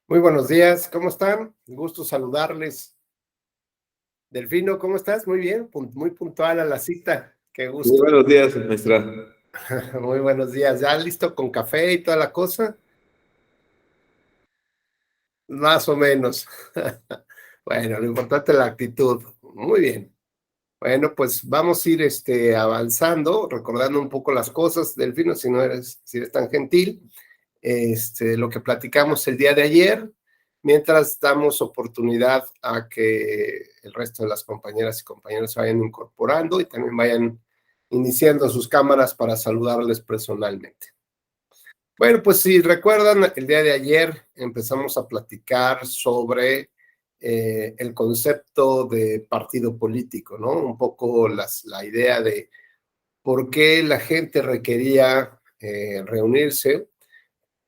Muy buenos días, ¿cómo están? Gusto saludarles. Delfino, ¿cómo estás? Muy bien, muy puntual a la cita. Qué Muy gusto. buenos días, maestra. Muy buenos días. ¿Ya listo con café y toda la cosa? Más o menos. Bueno, lo importante es la actitud. Muy bien. Bueno, pues vamos a ir avanzando, recordando un poco las cosas, Delfino, si eres tan gentil. Lo que platicamos el día de ayer, mientras damos oportunidad a que el resto de las compañeras y compañeros se vayan incorporando y también vayan iniciando sus cámaras para saludarles personalmente. Bueno, pues si recuerdan, el día de ayer empezamos a platicar sobre el concepto de partido político, ¿no? Un poco la idea de por qué la gente requería reunirse,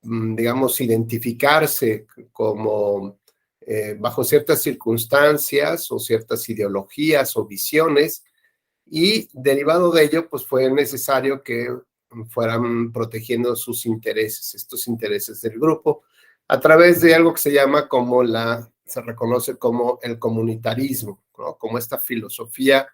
digamos, identificarse como bajo ciertas circunstancias o ciertas ideologías o visiones, y derivado de ello, pues fue necesario que fueran protegiendo sus intereses, estos intereses del grupo, a través de algo que se reconoce como el comunitarismo, ¿no? Como esta filosofía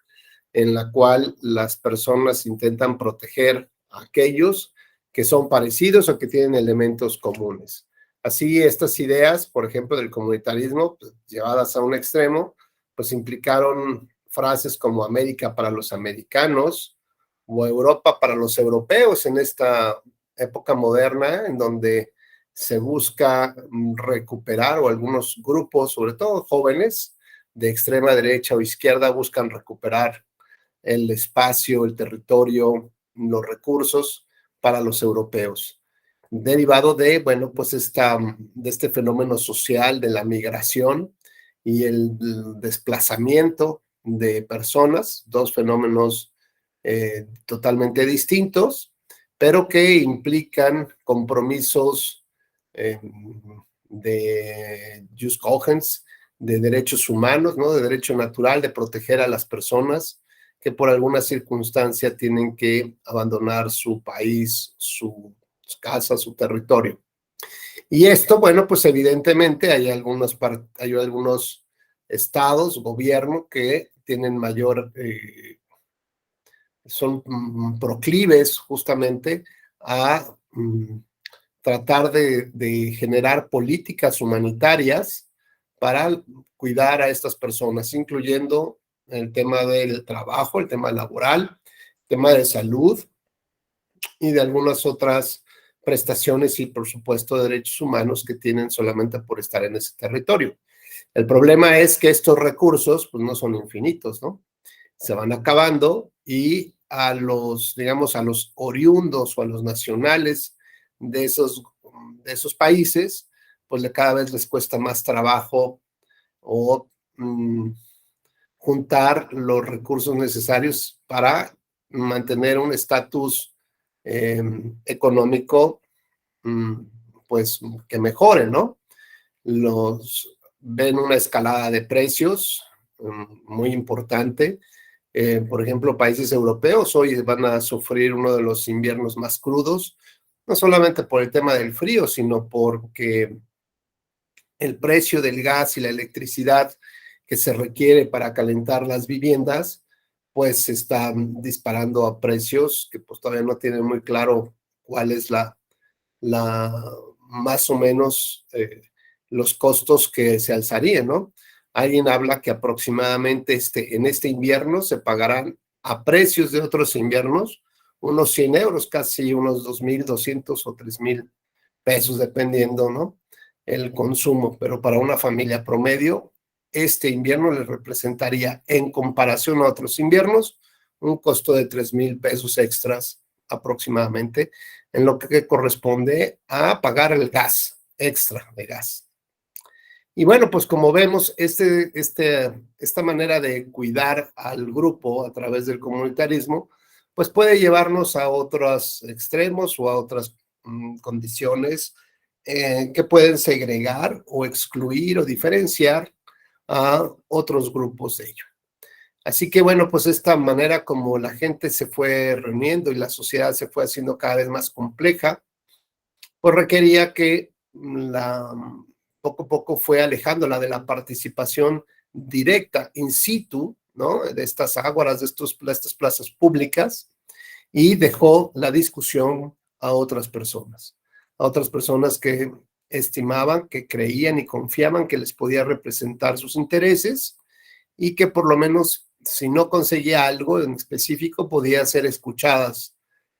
en la cual las personas intentan proteger a aquellos que son parecidos o que tienen elementos comunes. Así, estas ideas, por ejemplo, del comunitarismo, pues, llevadas a un extremo, pues implicaron frases como América para los americanos o Europa para los europeos en esta época moderna, en donde se busca recuperar, o algunos grupos, sobre todo jóvenes de extrema derecha o izquierda, buscan recuperar el espacio, el territorio, los recursos para los europeos, derivado de, bueno, pues de este fenómeno social de la migración y el desplazamiento de personas, dos fenómenos totalmente distintos, pero que implican compromisos eh, de jus cogens, de derechos humanos, ¿no? De derecho natural, de proteger a las personas que por alguna circunstancia tienen que abandonar su país, su casa, su territorio. Y esto, bueno, pues evidentemente hay algunos estados, gobierno, que tienen son proclives justamente a tratar de generar políticas humanitarias para cuidar a estas personas, incluyendo el tema del trabajo, el tema laboral, el tema de salud y de algunas otras prestaciones y, por supuesto, derechos humanos que tienen solamente por estar en ese territorio. El problema es que estos recursos, pues, no son infinitos, ¿no? Se van acabando, y digamos, a los oriundos o a los nacionales de esos países, pues cada vez les cuesta más trabajo o juntar los recursos necesarios para mantener un estatus económico, mm, pues que mejore, ¿no? Ven una escalada de precios muy importante. Por ejemplo, países europeos hoy van a sufrir uno de los inviernos más crudos, no solamente por el tema del frío, sino porque el precio del gas y la electricidad que se requiere para calentar las viviendas, pues se están disparando a precios que pues todavía no tienen muy claro cuál es la más o menos los costos que se alzarían, ¿no? Alguien habla que aproximadamente en este invierno se pagarán a precios de otros inviernos unos 100 euros, casi unos 2,200 o 3,000 pesos, dependiendo, ¿no? El consumo, pero para una familia promedio, este invierno le representaría, en comparación a otros inviernos, un costo de 3,000 pesos extras aproximadamente, en lo que corresponde a pagar el gas, extra de gas. Y bueno, pues como vemos, esta manera de cuidar al grupo a través del comunitarismo, pues puede llevarnos a otros extremos o a otras condiciones que pueden segregar o excluir o diferenciar a otros grupos de ello. Así que bueno, pues esta manera como la gente se fue reuniendo y la sociedad se fue haciendo cada vez más compleja, pues requería que poco a poco fue alejándola de la participación directa, in situ, ¿no? De estas ágoras, de estas plazas públicas, y dejó la discusión a otras personas que estimaban, que creían y confiaban que les podía representar sus intereses y que por lo menos si no conseguía algo en específico podía ser escuchadas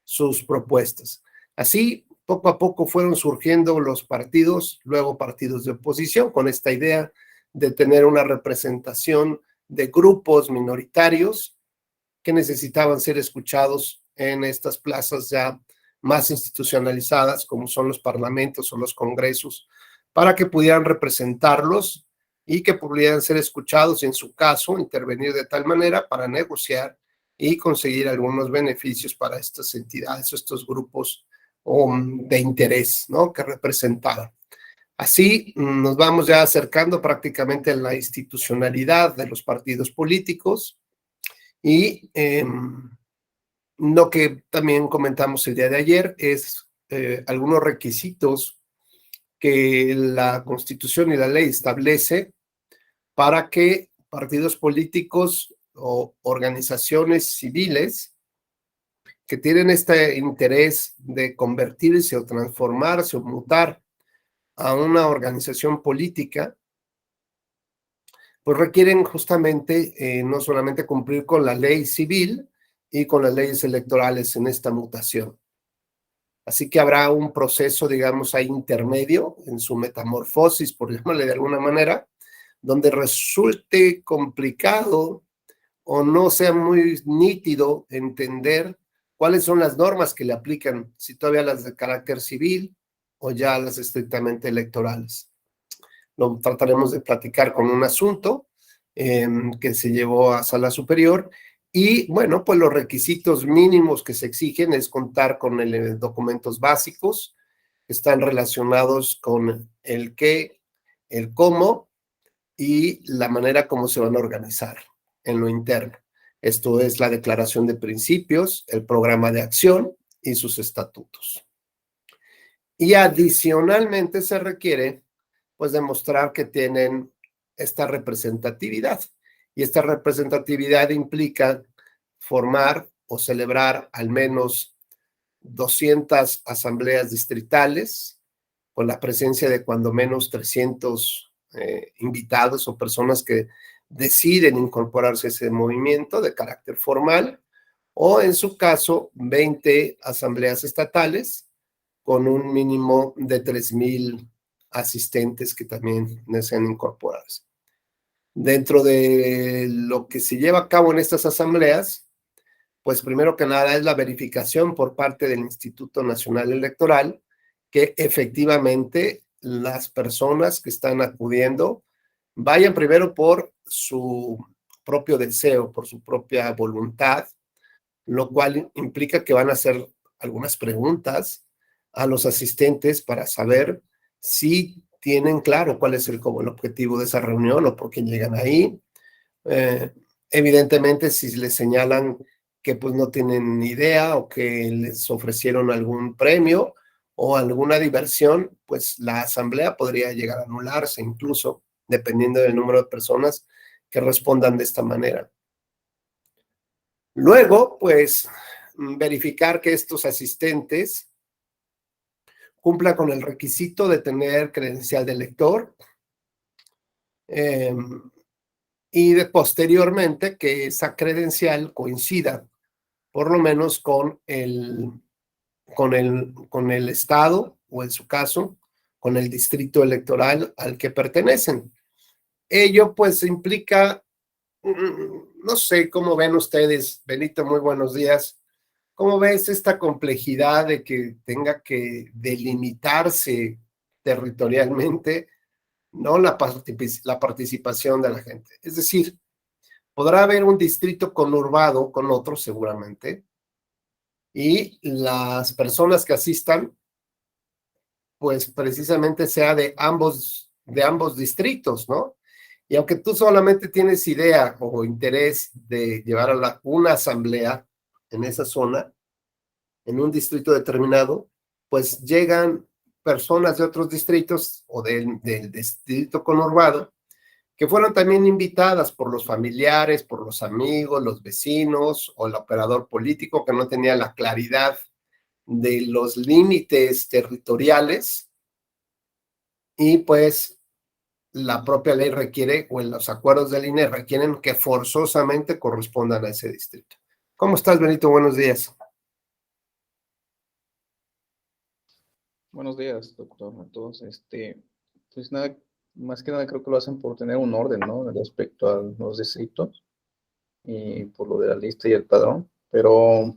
sus propuestas. Así, poco a poco fueron surgiendo los partidos, luego partidos de oposición, con esta idea de tener una representación de grupos minoritarios que necesitaban ser escuchados en estas plazas ya más institucionalizadas, como son los parlamentos o los congresos, para que pudieran representarlos y que pudieran ser escuchados y, en su caso, intervenir de tal manera para negociar y conseguir algunos beneficios para estas entidades o estos grupos de interés, ¿no?, que representaban. Así nos vamos ya acercando prácticamente a la institucionalidad de los partidos políticos y lo que también comentamos el día de ayer es algunos requisitos que la Constitución y la ley establece para que partidos políticos o organizaciones civiles que tienen este interés de convertirse o transformarse o mutar a una organización política, pues requieren justamente no solamente cumplir con la ley civil y con las leyes electorales en esta mutación. Así que habrá un proceso, digamos, ahí intermedio en su metamorfosis, por llamarle de alguna manera, donde resulte complicado o no sea muy nítido entender cuáles son las normas que le aplican, si todavía las de carácter civil o ya las estrictamente electorales. Lo trataremos de platicar con un asunto que se llevó a sala superior y, bueno, pues los requisitos mínimos que se exigen es contar con documentos básicos que están relacionados con el qué, el cómo y la manera como se van a organizar en lo interno. Esto es la declaración de principios, el programa de acción y sus estatutos. Y adicionalmente se requiere, pues, demostrar que tienen esta representatividad. Y esta representatividad implica formar o celebrar al menos 200 asambleas distritales, con la presencia de cuando menos 300 invitados o personas que deciden incorporarse a ese movimiento de carácter formal, o en su caso 20 asambleas estatales con un mínimo de 3,000 asistentes que también desean incorporarse. Dentro de lo que se lleva a cabo en estas asambleas, pues primero que nada es la verificación por parte del Instituto Nacional Electoral que efectivamente las personas que están acudiendo vayan primero por su propio deseo, por su propia voluntad, lo cual implica que van a hacer algunas preguntas a los asistentes para saber si tienen claro cuál es el objetivo de esa reunión o por qué llegan ahí. Evidentemente, si les señalan que pues no tienen ni idea o que les ofrecieron algún premio o alguna diversión, pues la asamblea podría llegar a anularse incluso, dependiendo del número de personas que respondan de esta manera. Luego, pues, verificar que estos asistentes cumplan con el requisito de tener credencial de elector y posteriormente que esa credencial coincida por lo menos con el estado o, en su caso, con el distrito electoral al que pertenecen. Ello pues implica, no sé cómo ven ustedes, Benito, muy buenos días. ¿Cómo ves esta complejidad de que tenga que delimitarse territorialmente, no la participación de la gente? Es decir, podrá haber un distrito conurbado con otro seguramente, y las personas que asistan, pues precisamente sea de ambos distritos, ¿no? Y aunque tú solamente tienes idea o interés de llevar a una asamblea en esa zona, en un distrito determinado, pues llegan personas de otros distritos o del distrito conurbado que fueron también invitadas por los familiares, por los amigos, los vecinos o el operador político que no tenía la claridad de los límites territoriales, y pues la propia ley requiere, o en los acuerdos del INE requieren que forzosamente correspondan a ese distrito. ¿Cómo estás, Benito? Buenos días. Buenos días, doctor. Entonces, pues nada, más que nada creo que lo hacen por tener un orden, ¿no? Respecto a los distritos y por lo de la lista y el padrón, pero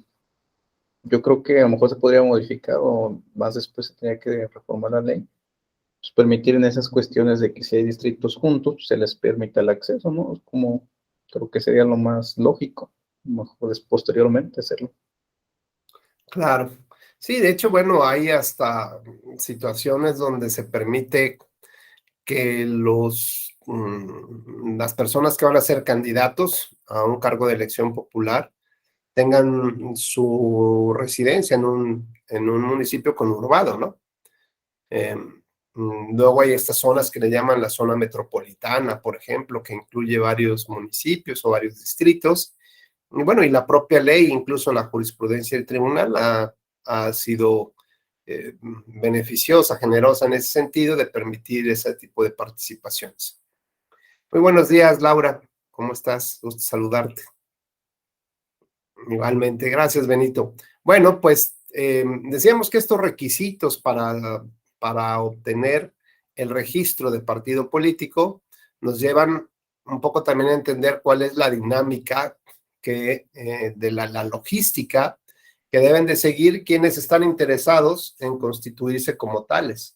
yo creo que a lo mejor se podría modificar o más después se tendría que reformar la ley, pues permitir en esas cuestiones de que si hay distritos juntos, se les permita el acceso, ¿no? Es como creo que sería lo más lógico, mejor es posteriormente hacerlo. Claro. Sí, de hecho, bueno, hay hasta situaciones donde se permite que las personas que van a ser candidatos a un cargo de elección popular tengan su residencia en un municipio conurbado, ¿no? Eh, Luego hay estas zonas que le llaman la zona metropolitana, por ejemplo, que incluye varios municipios o varios distritos. Y bueno, y la propia ley, incluso la jurisprudencia del tribunal, ha sido beneficiosa, generosa en ese sentido de permitir ese tipo de participaciones. Muy buenos días, Laura. ¿Cómo estás? Gusto saludarte. Igualmente, gracias, Benito. Bueno, pues decíamos que estos requisitos para obtener el registro de partido político nos llevan un poco también a entender cuál es la dinámica de la logística que deben de seguir quienes están interesados en constituirse como tales.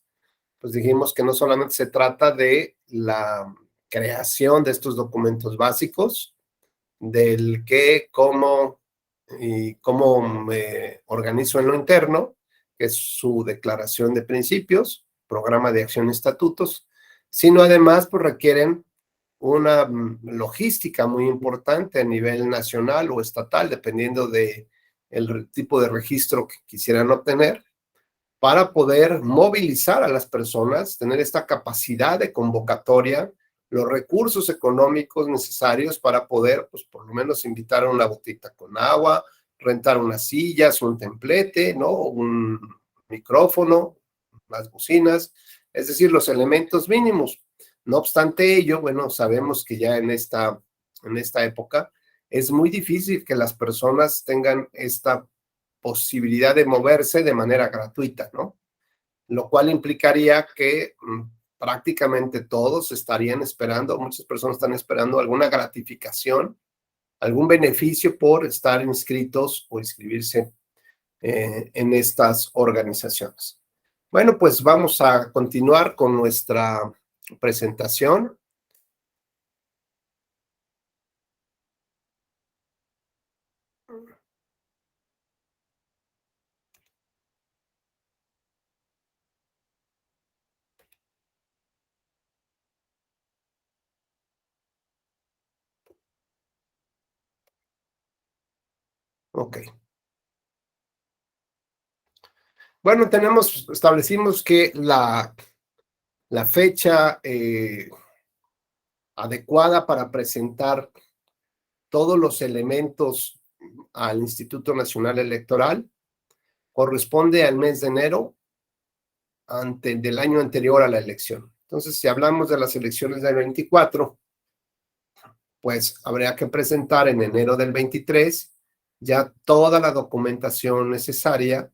Pues dijimos que no solamente se trata de la creación de estos documentos básicos, del qué, cómo y cómo me organizo en lo interno, que es su declaración de principios, programa de acción y estatutos, sino además pues requieren una logística muy importante a nivel nacional o estatal, dependiendo de el tipo de registro que quisieran obtener, para poder movilizar a las personas, tener esta capacidad de convocatoria, los recursos económicos necesarios para poder, pues por lo menos invitar a una botita con agua, rentar unas sillas, un templete, ¿no? Un micrófono, las bocinas, es decir, los elementos mínimos. No obstante ello, bueno, sabemos que ya en esta época es muy difícil que las personas tengan esta posibilidad de moverse de manera gratuita, ¿no? Lo cual implicaría que prácticamente todos estarían esperando, muchas personas están esperando alguna gratificación, algún beneficio por estar inscritos o inscribirse en estas organizaciones. Bueno, pues vamos a continuar con nuestra presentación. Ok. Bueno, establecimos que la fecha adecuada para presentar todos los elementos al Instituto Nacional Electoral corresponde al mes de enero del año anterior a la elección. Entonces, si hablamos de las elecciones del 24, pues habría que presentar en enero del 23 ya toda la documentación necesaria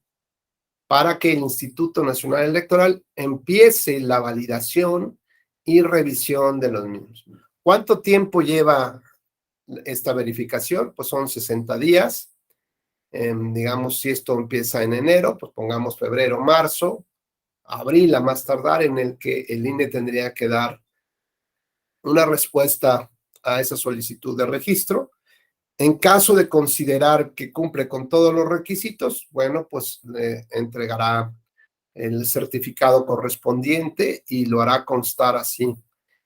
para que el Instituto Nacional Electoral empiece la validación y revisión de los mismos. ¿Cuánto tiempo lleva esta verificación? Pues son 60 días. Digamos, si esto empieza en enero, pues pongamos febrero, marzo, abril a más tardar, en el que el INE tendría que dar una respuesta a esa solicitud de registro. En caso de considerar que cumple con todos los requisitos, bueno, pues le entregará el certificado correspondiente y lo hará constar así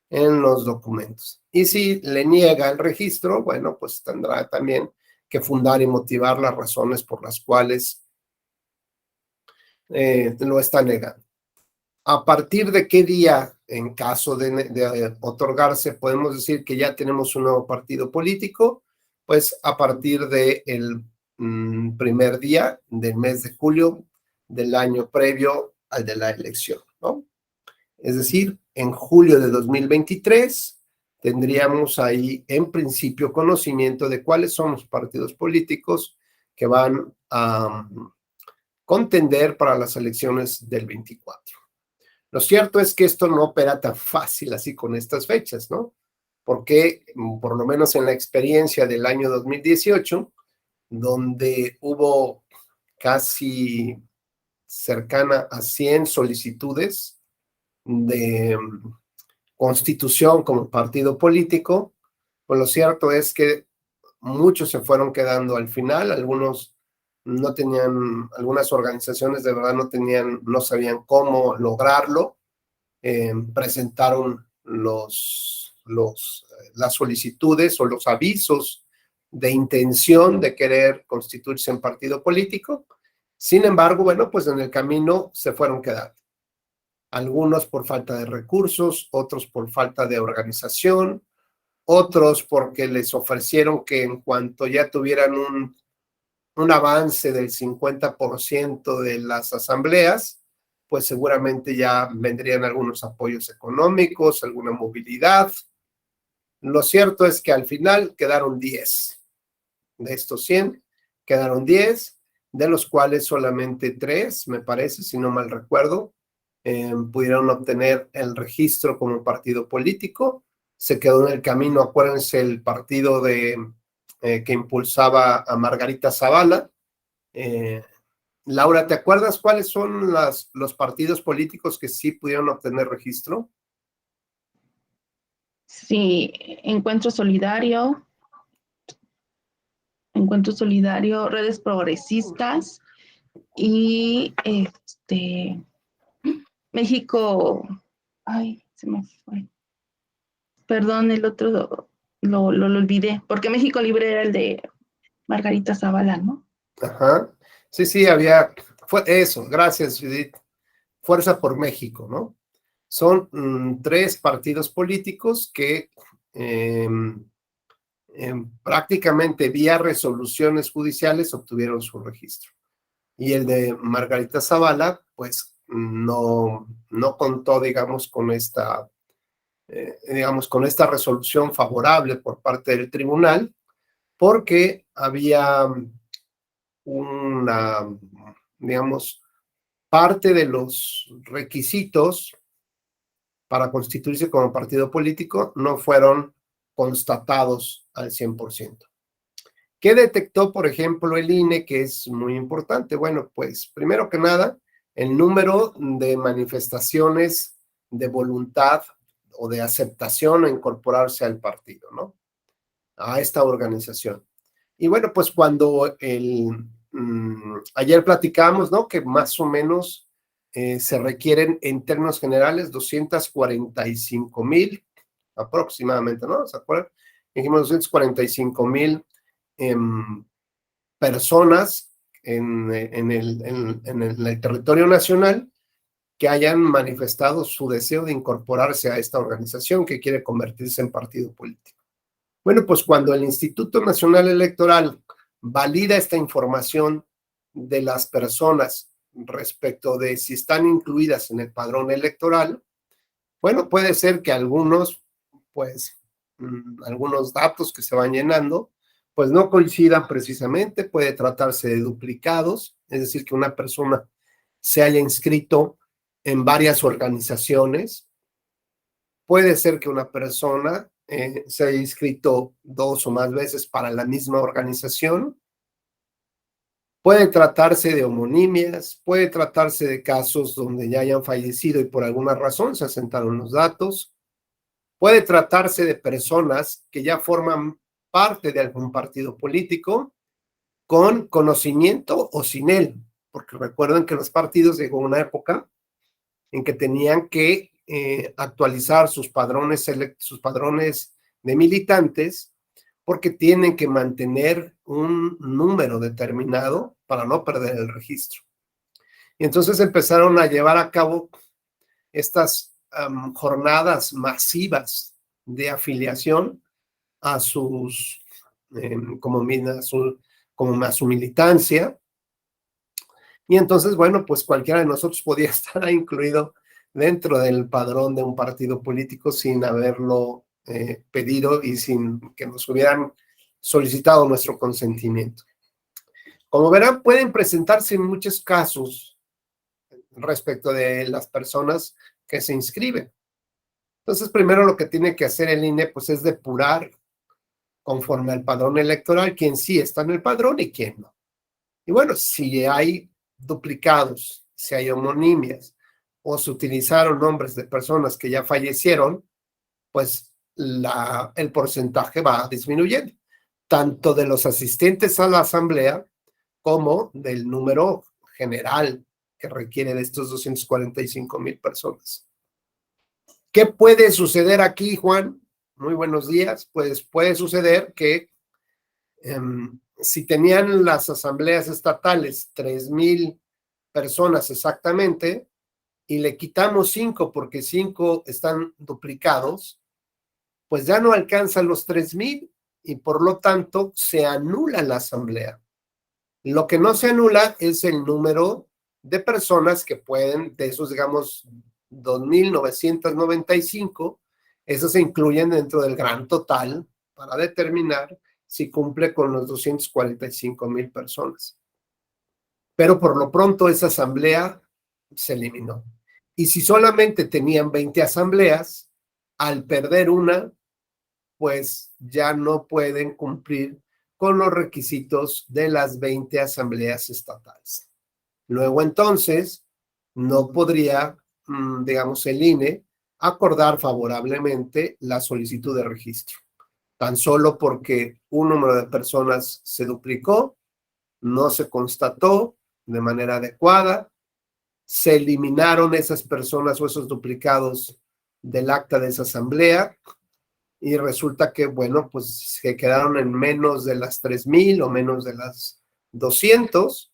en los documentos. Y si le niega el registro, bueno, pues tendrá también que fundar y motivar las razones por las cuales lo está negando. ¿A partir de qué día, en caso de otorgarse, podemos decir que ya tenemos un nuevo partido político? Pues a partir del primer día del mes de julio del año previo al de la elección, ¿no? Es decir, en julio de 2023 tendríamos ahí en principio conocimiento de cuáles son los partidos políticos que van a contender para las elecciones del 24. Lo cierto es que esto no opera tan fácil así con estas fechas, ¿no? Porque por lo menos en la experiencia del año 2018, donde hubo casi cercana a 100 solicitudes de constitución como partido político, pues lo cierto es que muchos se fueron quedando al final, algunos no tenían, algunas organizaciones de verdad no sabían cómo lograrlo, presentaron las solicitudes o los avisos de intención de querer constituirse en partido político. Sin embargo, bueno, pues en el camino se fueron quedando. Algunos por falta de recursos, otros por falta de organización, otros porque les ofrecieron que en cuanto ya tuvieran un avance del 50% de las asambleas, pues seguramente ya vendrían algunos apoyos económicos, alguna movilidad. Lo cierto es que al final quedaron 10. De estos 100, quedaron 10, de los cuales solamente 3, me parece, si no mal recuerdo, pudieron obtener el registro como partido político. Se quedó en el camino, acuérdense, el partido que impulsaba a Margarita Zavala. Laura, ¿te acuerdas cuáles son los partidos políticos que sí pudieron obtener registro? Sí, Encuentro Solidario, Redes Progresistas y México, ay, se me fue. Perdón, el otro lo olvidé, porque México Libre era el de Margarita Zavala, ¿no? Ajá. Sí, fue eso, gracias, Judith. Fuerza por México, ¿no? Son 3 partidos políticos que prácticamente vía resoluciones judiciales obtuvieron su registro. Y el de Margarita Zavala, pues no contó, digamos, con esta resolución favorable por parte del tribunal, porque había digamos, parte de los requisitos para constituirse como partido político no fueron constatados al 100%. ¿Qué detectó, por ejemplo, el INE, que es muy importante? Bueno, pues primero que nada, el número de manifestaciones de voluntad o de aceptación a incorporarse al partido, ¿no? A esta organización. Y bueno, pues cuando ayer platicamos, ¿no? Que más o menos se requieren en términos generales 245,000 aproximadamente, ¿no? ¿Se acuerdan? Dijimos 245,000 personas en el territorio nacional que hayan manifestado su deseo de incorporarse a esta organización que quiere convertirse en partido político. Bueno, pues cuando el Instituto Nacional Electoral valida esta información de las personas respecto de si están incluidas en el padrón electoral, bueno, puede ser que algunos datos que se van llenando, pues no coincidan precisamente, puede tratarse de duplicados, es decir, que una persona se haya inscrito en varias organizaciones, puede ser que una persona se haya inscrito 2 o más veces para la misma organización, puede tratarse de homonimias, puede tratarse de casos donde ya hayan fallecido y por alguna razón se asentaron los datos, puede tratarse de personas que ya forman parte de algún partido político con conocimiento o sin él, porque recuerden que los partidos llegó una época en que tenían que actualizar sus padrones de militantes porque tienen que mantener un número determinado para no perder el registro. Y entonces empezaron a llevar a cabo estas jornadas masivas de afiliación a sus, como a su militancia. Y entonces, bueno, pues cualquiera de nosotros podía estar incluido dentro del padrón de un partido político sin haberlo pedido y sin que nos hubieran solicitado nuestro consentimiento. Como verán, pueden presentarse en muchos casos respecto de las personas que se inscriben. Entonces, primero lo que tiene que hacer el INE, pues, es depurar conforme al padrón electoral quién sí está en el padrón y quién no. Y bueno, si hay duplicados, si hay homonimias o se utilizaron nombres de personas que ya fallecieron, pues el porcentaje va disminuyendo, tanto de los asistentes a la asamblea como del número general que requiere de estos 245,000 personas. ¿Qué puede suceder aquí, Juan? Muy buenos días. Pues puede suceder que si tenían las asambleas estatales 3,000 personas exactamente y le quitamos 5 porque 5 están duplicados, pues ya no alcanzan los 3,000 y por lo tanto se anula la asamblea. Lo que no se anula es el número de personas que pueden, de esos, digamos, 2,995, esos se incluyen dentro del gran total para determinar si cumple con los 245,000 personas. Pero por lo pronto esa asamblea se eliminó. Y si solamente tenían 20 asambleas, al perder una, pues ya no pueden cumplir con los requisitos de las 20 asambleas estatales. Luego entonces no podría, digamos, el INE acordar favorablemente la solicitud de registro, tan solo porque un número de personas se duplicó, no se constató de manera adecuada, se eliminaron esas personas o esos duplicados del acta de esa asamblea, y resulta que, bueno, pues se quedaron en menos de las 3,000 o menos de las 200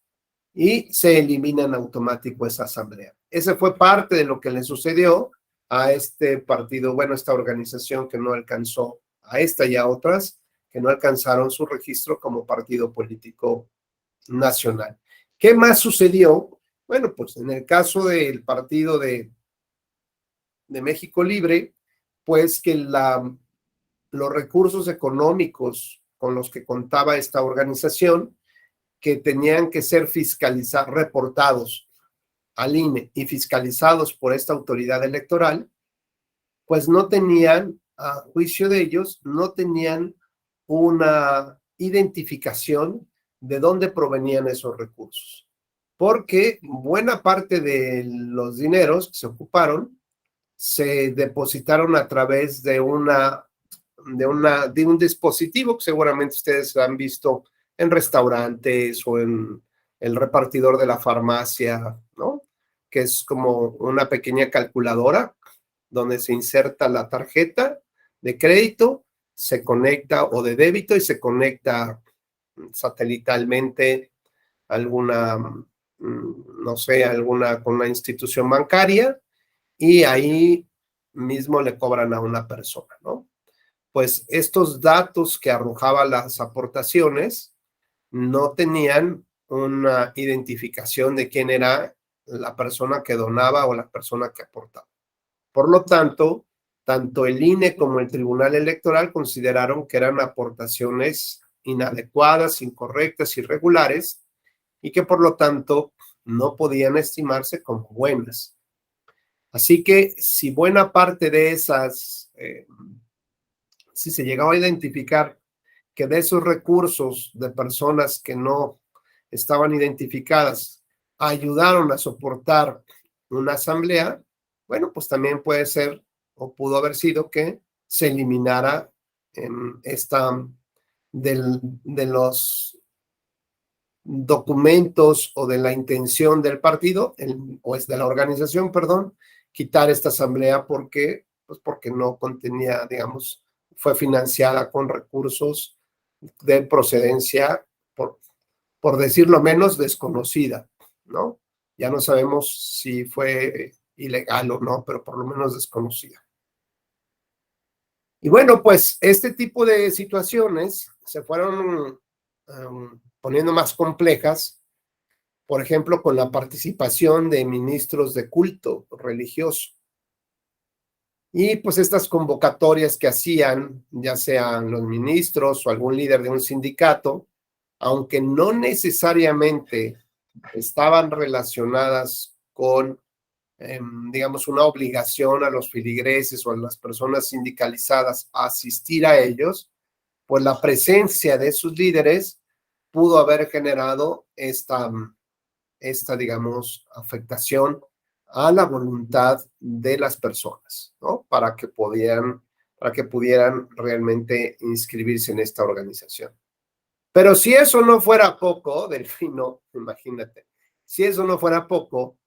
y se elimina en automático esa asamblea. Ese fue parte de lo que le sucedió a este partido, bueno, esta organización que no alcanzó, a esta y a otras, que no alcanzaron su registro como partido político nacional. ¿Qué más sucedió? Bueno, pues en el caso del partido de México Libre, pues que los recursos económicos con los que contaba esta organización, que tenían que ser fiscalizados, reportados al INE y fiscalizados por esta autoridad electoral, pues no tenían, a juicio de ellos, no tenían una identificación de dónde provenían esos recursos. Porque buena parte de los dineros que se ocuparon se depositaron a través de un dispositivo que seguramente ustedes han visto en restaurantes o en el repartidor de la farmacia, ¿no? Que es como una pequeña calculadora donde se inserta la tarjeta de crédito, se conecta, o de débito, y se conecta satelitalmente alguna, no sé, con una institución bancaria, y ahí mismo le cobran a una persona, ¿no? Pues estos datos que arrojaban las aportaciones no tenían una identificación de quién era la persona que donaba o la persona que aportaba. Por lo tanto, tanto el INE como el Tribunal Electoral consideraron que eran aportaciones inadecuadas, incorrectas, irregulares, y que por lo tanto no podían estimarse como buenas. Así que si buena parte de esas, si se llegaba a identificar que de esos recursos de personas que no estaban identificadas ayudaron a soportar una asamblea, bueno, pues también puede ser o pudo haber sido que se eliminara de los documentos o de la intención del partido, o es de la organización, perdón, quitar esta asamblea porque no contenía, digamos, fue financiada con recursos de procedencia, por decirlo menos, desconocida, ¿no? Ya no sabemos si fue ilegal o no, pero por lo menos desconocida. Y bueno, pues este tipo de situaciones se fueron poniendo más complejas, por ejemplo, con la participación de ministros de culto religioso. Y pues estas convocatorias que hacían, ya sean los ministros o algún líder de un sindicato, aunque no necesariamente estaban relacionadas con, digamos, una obligación a los feligreses o a las personas sindicalizadas a asistir a ellos, pues la presencia de sus líderes pudo haber generado esta, digamos, afectación a la voluntad de las personas, ¿no? Para que pudieran realmente inscribirse en esta organización. Pero si eso no fuera poco, Delfino, imagínate, si eso no fuera poco,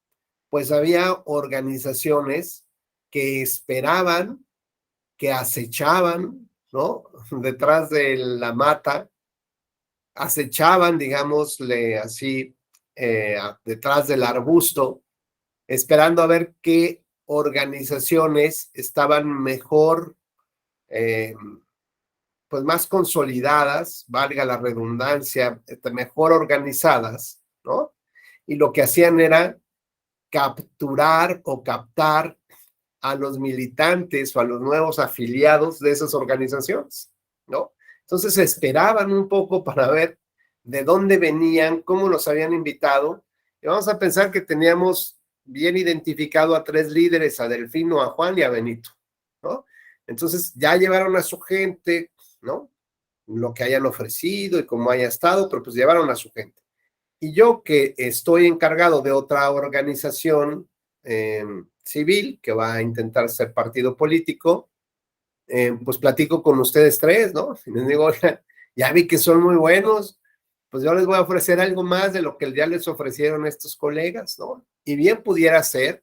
pues había organizaciones que esperaban, que acechaban, ¿no? Detrás de la mata, acechaban, digámosle así, detrás del arbusto, esperando a ver qué organizaciones estaban mejor, pues más consolidadas, valga la redundancia, mejor organizadas, ¿no? Y lo que hacían era capturar o captar a los militantes o a los nuevos afiliados de esas organizaciones, ¿no? Entonces esperaban un poco para ver de dónde venían, cómo los habían invitado, y vamos a pensar que teníamos bien identificado a 3 líderes, a Delfino, a Juan y a Benito, ¿no? Entonces ya llevaron a su gente, ¿no? Lo que hayan ofrecido y cómo haya estado, pero pues llevaron a su gente. Y yo que estoy encargado de otra organización civil que va a intentar ser partido político, pues platico con ustedes 3, ¿no? Y les digo, ya vi que son muy buenos, pues yo les voy a ofrecer algo más de lo que ya les ofrecieron estos colegas, ¿no? Y bien pudiera ser,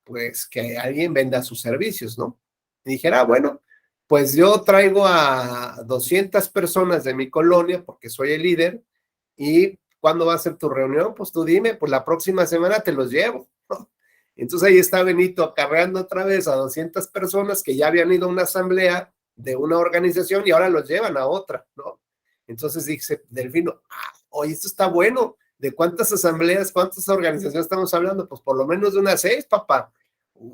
pues, que alguien venda sus servicios, ¿no? Y dijera, bueno, pues yo traigo a 200 personas de mi colonia porque soy el líder. ¿Y cuándo va a ser tu reunión? Pues tú dime, pues la próxima semana te los llevo, ¿no? Entonces ahí está Benito acarreando otra vez a 200 personas que ya habían ido a una asamblea de una organización y ahora los llevan a otra, ¿no? Entonces dice Delfino, oye, esto está bueno. ¿De cuántas asambleas, cuántas organizaciones estamos hablando? Pues por lo menos de unas 6, papá.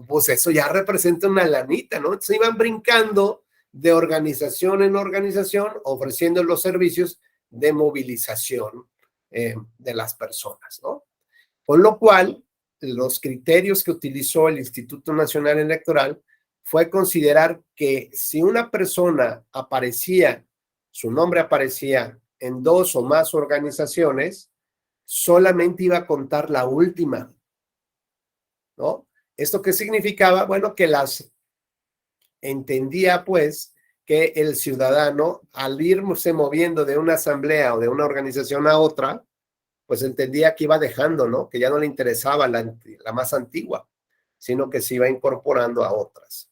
Pues eso ya representa una lanita, ¿no? Entonces iban brincando de organización en organización, ofreciendo los servicios de movilización de las personas, ¿no? Con lo cual, los criterios que utilizó el Instituto Nacional Electoral fue considerar que si una persona aparecía, su nombre aparecía en 2 o más organizaciones, solamente iba a contar la última, ¿no? ¿Esto qué significaba? Bueno, que entendía pues que el ciudadano, al irse moviendo de una asamblea o de una organización a otra, pues entendía que iba dejando, ¿no? Que ya no le interesaba la más antigua, sino que se iba incorporando a otras.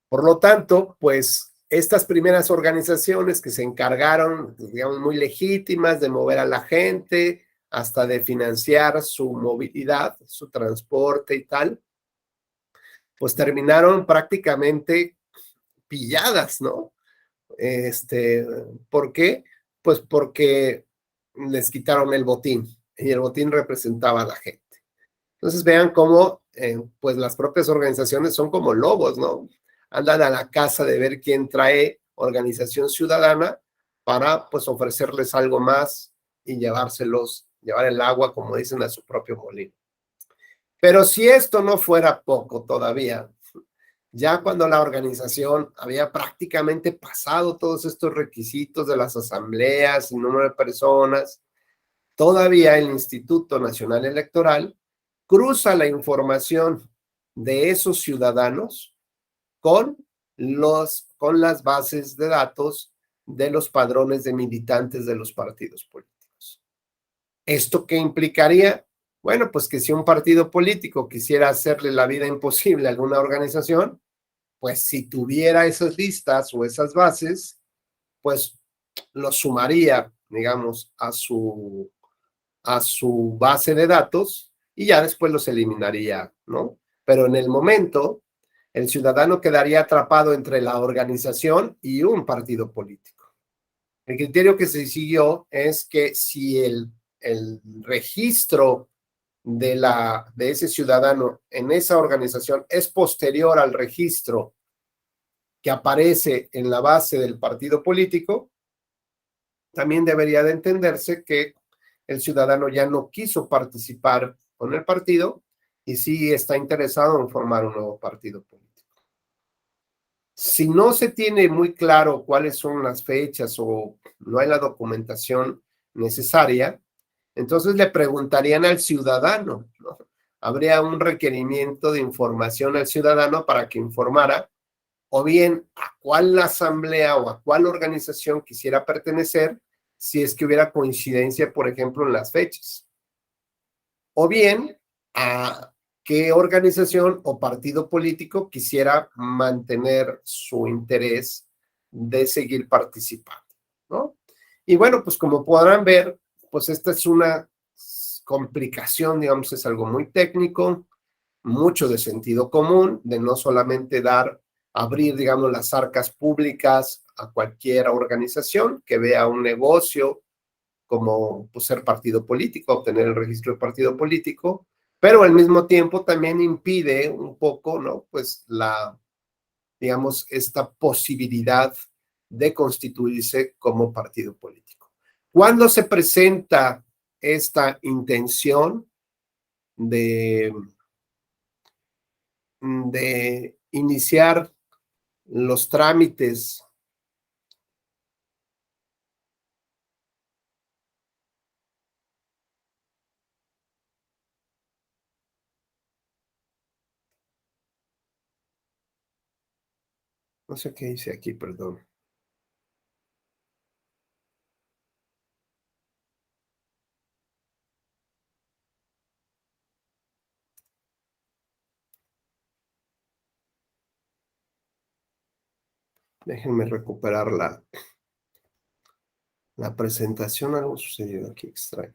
Por lo tanto, pues estas primeras organizaciones que se encargaron, digamos, muy legítimas de mover a la gente, hasta de financiar su movilidad, su transporte y tal, pues terminaron prácticamente pilladas, ¿no? ¿Por qué? Pues porque les quitaron el botín y el botín representaba a la gente. Entonces vean cómo pues las propias organizaciones son como lobos, ¿no? Andan a la casa de ver quién trae organización ciudadana para pues ofrecerles algo más y llevar el agua, como dicen, a su propio molino. Pero si esto no fuera poco todavía, ya cuando la organización había prácticamente pasado todos estos requisitos de las asambleas y número de personas, todavía el Instituto Nacional Electoral cruza la información de esos ciudadanos con las bases de datos de los padrones de militantes de los partidos políticos. ¿Esto qué implicaría? Bueno, pues que si un partido político quisiera hacerle la vida imposible a alguna organización, pues si tuviera esas listas o esas bases, pues lo sumaría, digamos, a su base de datos y ya después los eliminaría, ¿no? Pero en el momento, el ciudadano quedaría atrapado entre la organización y un partido político. El criterio que se siguió es que si el registro de ese ciudadano en esa organización es posterior al registro que aparece en la base del partido político, también debería de entenderse que el ciudadano ya no quiso participar con el partido y sí está interesado en formar un nuevo partido político. Si no se tiene muy claro cuáles son las fechas o no hay la documentación necesaria, entonces le preguntarían al ciudadano, ¿no? Habría un requerimiento de información al ciudadano para que informara o bien a cuál asamblea o a cuál organización quisiera pertenecer si es que hubiera coincidencia, por ejemplo, en las fechas. O bien a qué organización o partido político quisiera mantener su interés de seguir participando, ¿no? Y bueno, pues como podrán ver, pues esta es una complicación, digamos, es algo muy técnico, mucho de sentido común, de no solamente abrir, digamos, las arcas públicas a cualquier organización que vea un negocio como pues, ser partido político, obtener el registro de partido político, pero al mismo tiempo también impide un poco, ¿no? Pues digamos, esta posibilidad de constituirse como partido político. ¿Cuándo se presenta esta intención de iniciar los trámites? No sé qué hice aquí, perdón. Déjenme recuperar la presentación. Algo sucedió aquí extraño.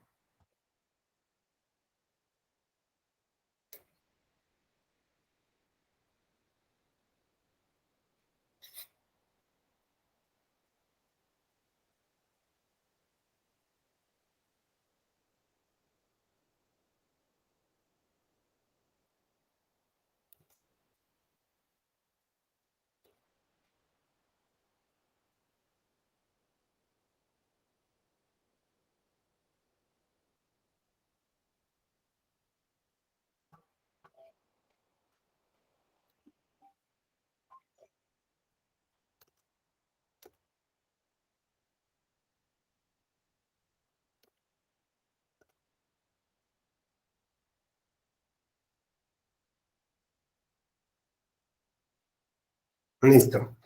Listo.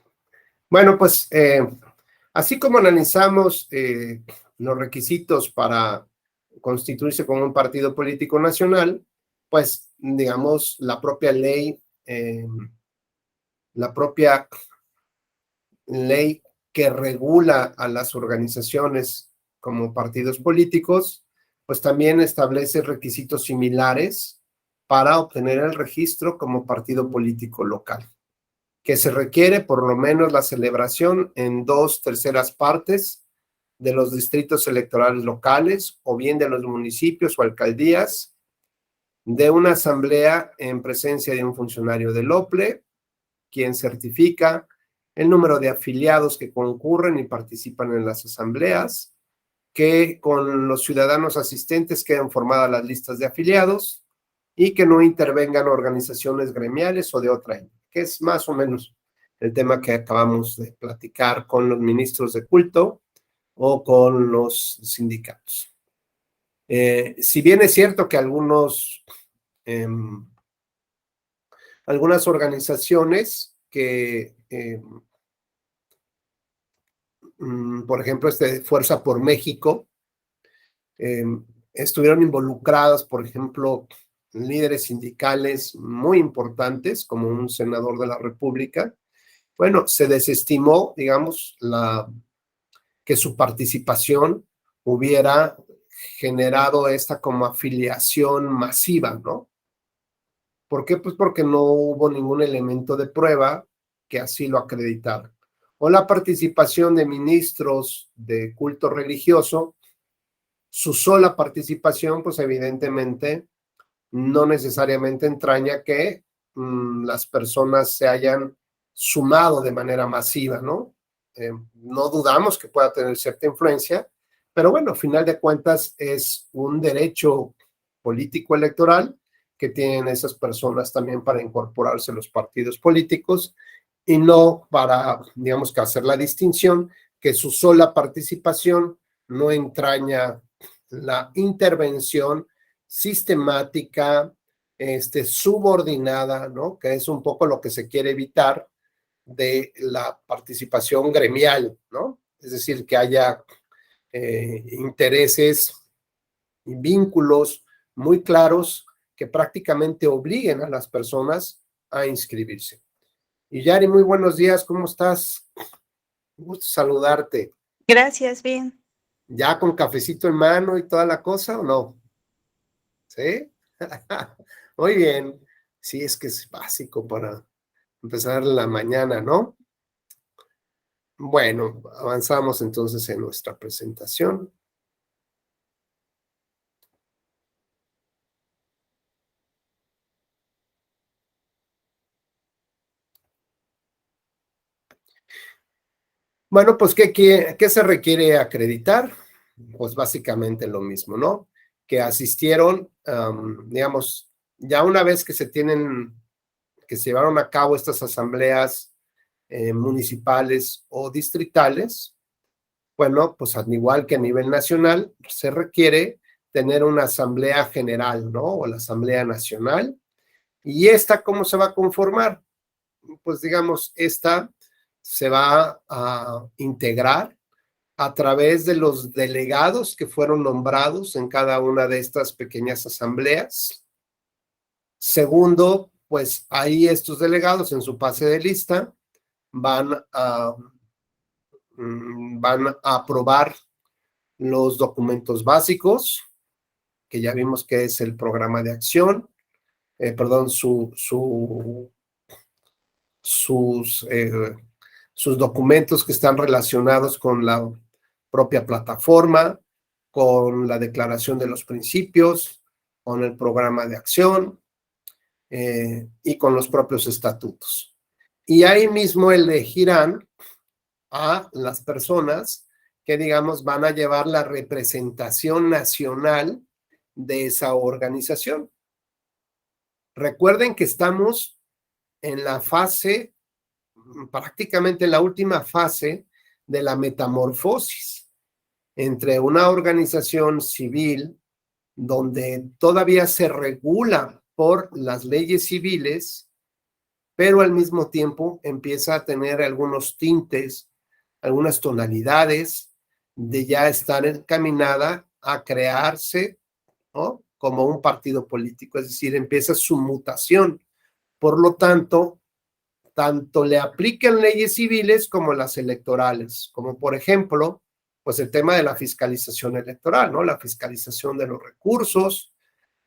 Bueno, pues así como analizamos los requisitos para constituirse como un partido político nacional, pues digamos la propia ley que regula a las organizaciones como partidos políticos, pues también establece requisitos similares para obtener el registro como partido político local, que se requiere por lo menos la celebración en 2/3 partes de los distritos electorales locales o bien de los municipios o alcaldías, de una asamblea en presencia de un funcionario del OPLE, quien certifica el número de afiliados que concurren y participan en las asambleas, que con los ciudadanos asistentes queden formadas las listas de afiliados y que no intervengan organizaciones gremiales o de otra índole, que es más o menos el tema que acabamos de platicar con los ministros de culto o con los sindicatos. Si bien es cierto que algunas organizaciones que, por ejemplo, Fuerza por México, estuvieron involucradas, por ejemplo, líderes sindicales muy importantes, como un senador de la República. Bueno, se desestimó, digamos, que su participación hubiera generado esta como afiliación masiva, ¿no? ¿Por qué? Pues porque no hubo ningún elemento de prueba que así lo acreditara. O la participación de ministros de culto religioso, su sola participación, pues evidentemente no necesariamente entraña que las personas se hayan sumado de manera masiva, ¿no? No dudamos que pueda tener cierta influencia, pero bueno, a final de cuentas es un derecho político electoral que tienen esas personas también para incorporarse a los partidos políticos y no para, digamos, que hacer la distinción que su sola participación no entraña la intervención sistemática, subordinada, ¿no? Que es un poco lo que se quiere evitar de la participación gremial, ¿no? Es decir, que haya intereses y vínculos muy claros que prácticamente obliguen a las personas a inscribirse. Y Yari, muy buenos días, ¿cómo estás? Un gusto saludarte. Gracias, bien. ¿Ya con cafecito en mano y toda la cosa o no? ¿Sí? Muy bien. Sí, es que es básico para empezar la mañana, ¿no? Bueno, avanzamos entonces en nuestra presentación. Bueno, pues, ¿qué se requiere acreditar? Pues básicamente lo mismo, ¿no? Que asistieron, digamos, ya una vez que se llevaron a cabo estas asambleas municipales o distritales, bueno, pues al igual que a nivel nacional, se requiere tener una asamblea general, ¿no? O la asamblea nacional. ¿Y esta cómo se va a conformar? Pues digamos, esta se va a integrar a través de los delegados que fueron nombrados en cada una de estas pequeñas asambleas. Segundo, pues ahí estos delegados en su pase de lista van a aprobar los documentos básicos, que ya vimos que es el programa de acción, sus documentos que están relacionados con la propia plataforma, con la declaración de los principios, con el programa de acción y con los propios estatutos. Y ahí mismo elegirán a las personas que, digamos, van a llevar la representación nacional de esa organización. Recuerden que estamos en la fase, prácticamente en la última fase de la metamorfosis entre una organización civil donde todavía se regula por las leyes civiles, pero al mismo tiempo empieza a tener algunos tintes, algunas tonalidades de ya estar encaminada a crearse, ¿no? Como un partido político, es decir, empieza su mutación. Por lo tanto le aplican leyes civiles como las electorales, como por ejemplo, pues el tema de la fiscalización electoral, ¿no? La fiscalización de los recursos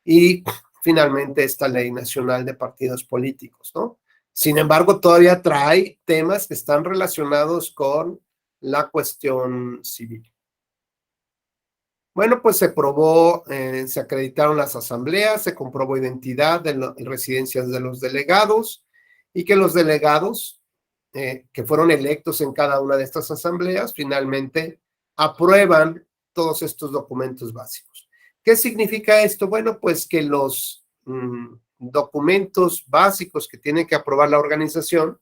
y finalmente esta ley nacional de partidos políticos, ¿no? Sin embargo, todavía trae temas que están relacionados con la cuestión civil. Bueno, pues se acreditaron las asambleas, se comprobó identidad de residencias de los delegados y que los delegados que fueron electos en cada una de estas asambleas finalmente aprueban todos estos documentos básicos. ¿Qué significa esto? Bueno, pues que los documentos básicos que tiene que aprobar la organización,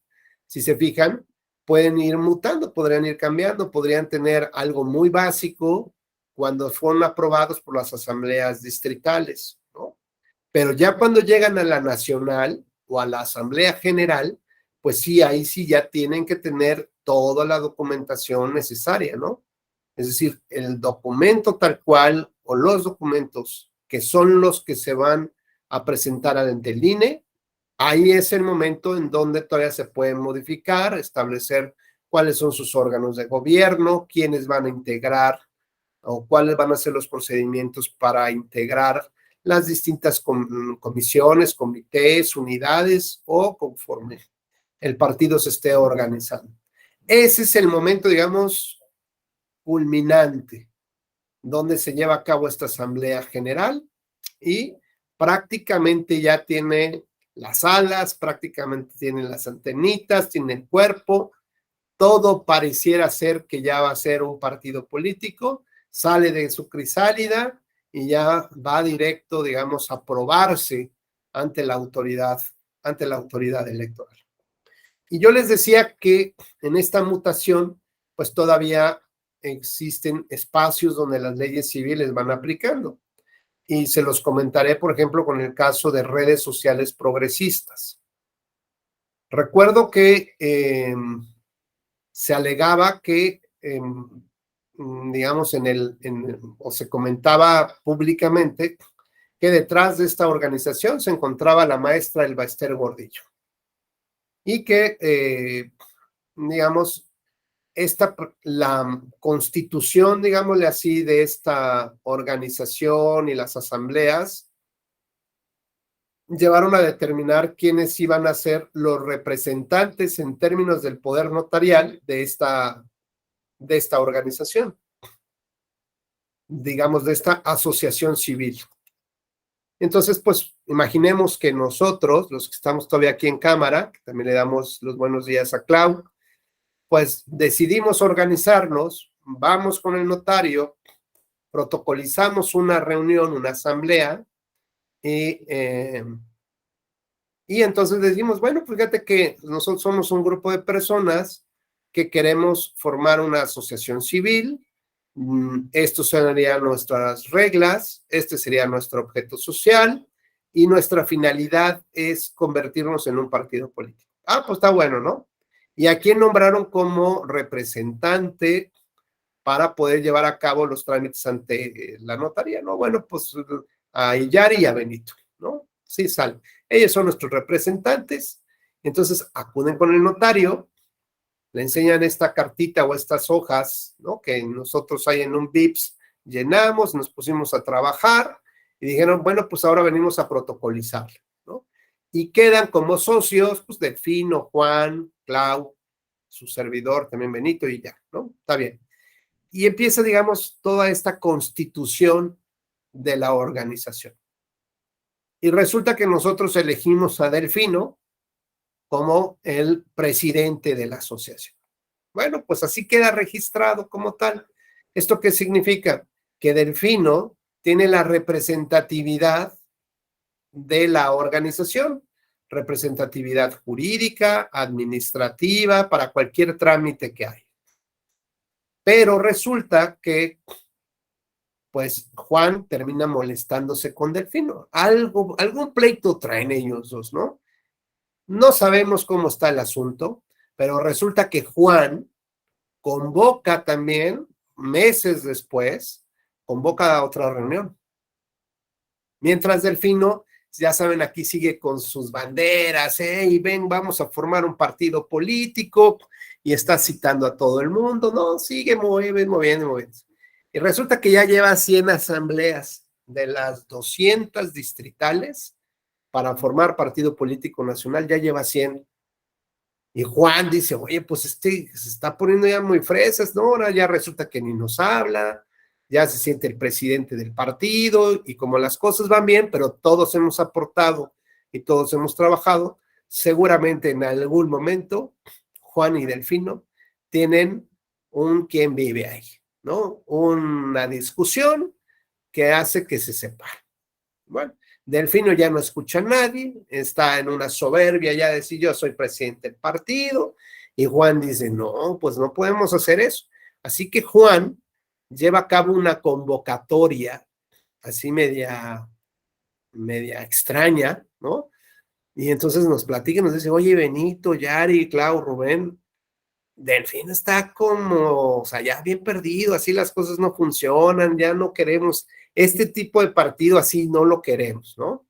si se fijan, pueden ir mutando, podrían ir cambiando, podrían tener algo muy básico cuando fueron aprobados por las asambleas distritales, ¿no? Pero ya cuando llegan a la nacional o a la asamblea general, pues sí, ahí sí ya tienen que tener toda la documentación necesaria, ¿no? Es decir, el documento tal cual o los documentos que son los que se van a presentar ante el INE, ahí es el momento en donde todavía se pueden modificar, establecer cuáles son sus órganos de gobierno, quiénes van a integrar o cuáles van a ser los procedimientos para integrar las distintas comisiones, comités, unidades o conforme el partido se esté organizando. Ese es el momento, digamos, culminante, donde se lleva a cabo esta asamblea general y prácticamente ya tiene las alas, prácticamente tiene las antenitas, tiene el cuerpo, todo pareciera ser que ya va a ser un partido político, sale de su crisálida y ya va directo, digamos, a probarse ante la autoridad electoral. Y yo les decía que en esta mutación, pues todavía existen espacios donde las leyes civiles van aplicando. Y se los comentaré, por ejemplo, con el caso de redes sociales progresistas. Recuerdo que se alegaba que, digamos, o se comentaba públicamente que detrás de esta organización se encontraba la maestra Elba Ester Gordillo. Y que, digamos, la constitución, digámosle así, de esta organización y las asambleas llevaron a determinar quiénes iban a ser los representantes en términos del poder notarial de esta organización, digamos, de esta asociación civil. Entonces, pues, imaginemos que nosotros, los que estamos todavía aquí en cámara, que también le damos los buenos días a Clau, pues decidimos organizarnos, vamos con el notario, protocolizamos una reunión, una asamblea, y entonces decimos, bueno, fíjate que nosotros somos un grupo de personas que queremos formar una asociación civil, estos serían nuestras reglas, este sería nuestro objeto social, y nuestra finalidad es convertirnos en un partido político. Ah, pues está bueno, ¿no? ¿Y a quién nombraron como representante para poder llevar a cabo los trámites ante la notaría? No, bueno, pues a Iyari y a Benito, ¿no? Sí, sale. Ellos son nuestros representantes, entonces acuden con el notario, le enseñan esta cartita o estas hojas, ¿no? Que nosotros ahí en un VIPS llenamos, nos pusimos a trabajar y dijeron, bueno, pues ahora venimos a protocolizar, ¿no? Y quedan como socios, pues Delfino, Juan, Clau, su servidor, también Benito y ya, ¿no? Está bien. Y empieza, digamos, toda esta constitución de la organización. Y resulta que nosotros elegimos a Delfino como el presidente de la asociación. Bueno, pues así queda registrado como tal. ¿Esto qué significa? Que Delfino tiene la representatividad de la organización, representatividad jurídica, administrativa, para cualquier trámite que hay. Pero resulta que, pues, Juan termina molestándose con Delfino. Algún pleito traen ellos dos, ¿no? No sabemos cómo está el asunto, pero resulta que Juan convoca también, meses después, convoca a otra reunión. Mientras Delfino, ya saben, aquí sigue con sus banderas, y ven, vamos a formar un partido político, y está citando a todo el mundo, ¿no? Sigue moviendo. Y resulta que ya lleva 100 asambleas de las 200 distritales para formar partido político nacional, ya lleva 100. Y Juan dice, oye, pues se está poniendo ya muy fresas, ¿no? Ahora ya resulta que ni nos habla, ya se siente el presidente del partido, y como las cosas van bien, pero todos hemos aportado y todos hemos trabajado, seguramente en algún momento Juan y Delfino tienen un quién vive ahí, ¿no? Una discusión que hace que se separen. Bueno, Delfino ya no escucha a nadie, está en una soberbia ya de decir yo soy presidente del partido, y Juan dice, no, pues no podemos hacer eso. Así que Juan lleva a cabo una convocatoria así media extraña, ¿no? Y entonces nos platica, nos dice, oye, Benito, Yari, Clau, Rubén, Delfino está como, o sea, ya bien perdido, así las cosas no funcionan, ya no queremos, este tipo de partido así no lo queremos, ¿no?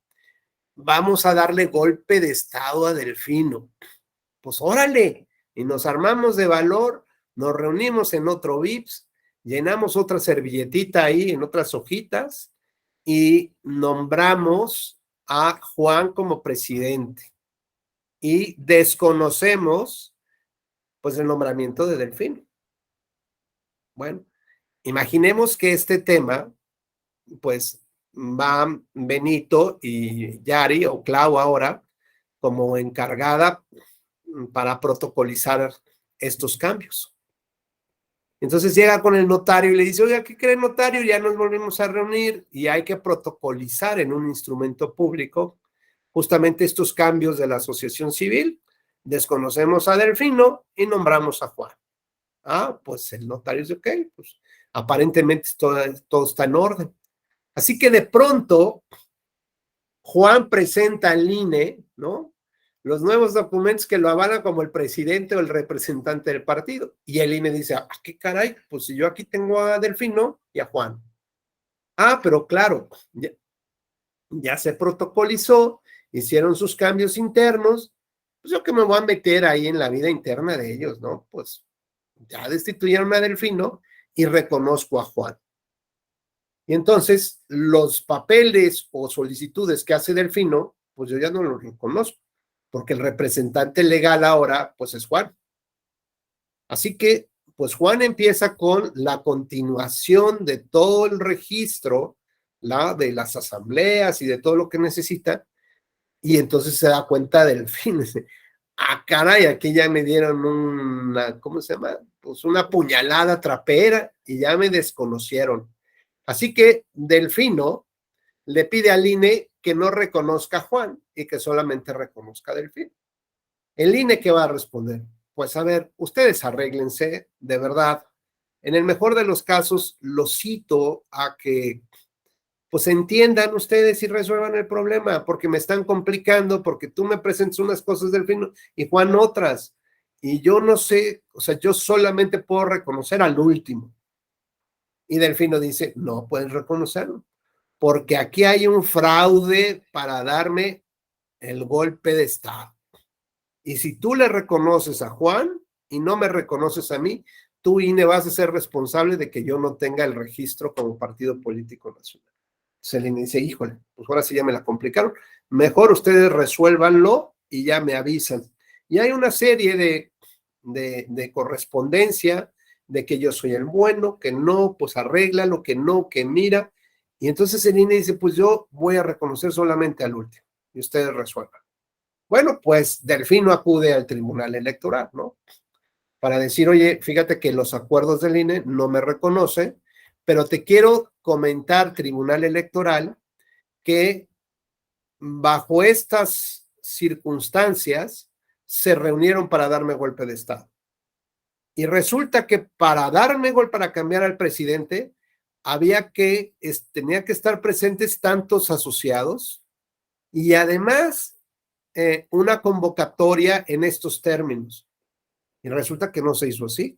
Vamos a darle golpe de estado a Delfino. Pues órale, y nos armamos de valor, nos reunimos en otro VIPS llenamos otra servilletita ahí en otras hojitas y nombramos a Juan como presidente y desconocemos pues el nombramiento de Delfino. Bueno, imaginemos que este tema pues va Benito y Yari o Clau ahora como encargada para protocolizar estos cambios. Entonces llega con el notario y le dice, oiga, ¿qué cree notario? Ya nos volvimos a reunir y hay que protocolizar en un instrumento público justamente estos cambios de la asociación civil. Desconocemos a Delfino y nombramos a Juan. Ah, pues el notario dice, ok, pues aparentemente todo está en orden. Así que de pronto Juan presenta al INE, ¿no? Los nuevos documentos que lo avalan como el presidente o el representante del partido. Y el INE dice, ¿qué caray? Pues si yo aquí tengo a Delfino y a Juan. Ah, pero claro, ya se protocolizó, hicieron sus cambios internos, pues yo que me voy a meter ahí en la vida interna de ellos, ¿no? Pues ya destituyeron a Delfino y reconozco a Juan. Y entonces los papeles o solicitudes que hace Delfino, pues yo ya no los reconozco, porque el representante legal ahora, pues es Juan. Así que, pues Juan empieza con la continuación de todo el registro, de las asambleas y de todo lo que necesita, y entonces se da cuenta Delfino. Caray, aquí ya me dieron una, ¿cómo se llama? Pues una puñalada trapera y ya me desconocieron. Así que Delfino le pide al INE que no reconozca a Juan y que solamente reconozca a Delfino. ¿El INE qué va a responder? Pues a ver, ustedes arréglense, de verdad. En el mejor de los casos, los cito a que pues entiendan ustedes y resuelvan el problema, porque me están complicando, porque tú me presentas unas cosas Delfino y Juan otras. Y yo no sé, o sea, yo solamente puedo reconocer al último. Y Delfino dice, no puedes reconocerlo, porque aquí hay un fraude para darme el golpe de Estado. Y si tú le reconoces a Juan y no me reconoces a mí, tú, INE, vas a ser responsable de que yo no tenga el registro como partido político nacional. Se le dice, híjole, pues ahora sí ya me la complicaron. Mejor ustedes resuélvanlo y ya me avisan. Y hay una serie de correspondencia de que yo soy el bueno, que no, pues arréglalo, que no, que mira. Y entonces el INE dice, pues yo voy a reconocer solamente al último y ustedes resuelvan. Bueno, pues Delfino acude al Tribunal Electoral, ¿no? Para decir, oye, fíjate que los acuerdos del INE no me reconocen, pero te quiero comentar, Tribunal Electoral, que bajo estas circunstancias se reunieron para darme golpe de Estado. Y resulta que para darme golpe, para cambiar al presidente, tenía que estar presentes tantos asociados y además una convocatoria en estos términos. Y resulta que no se hizo así.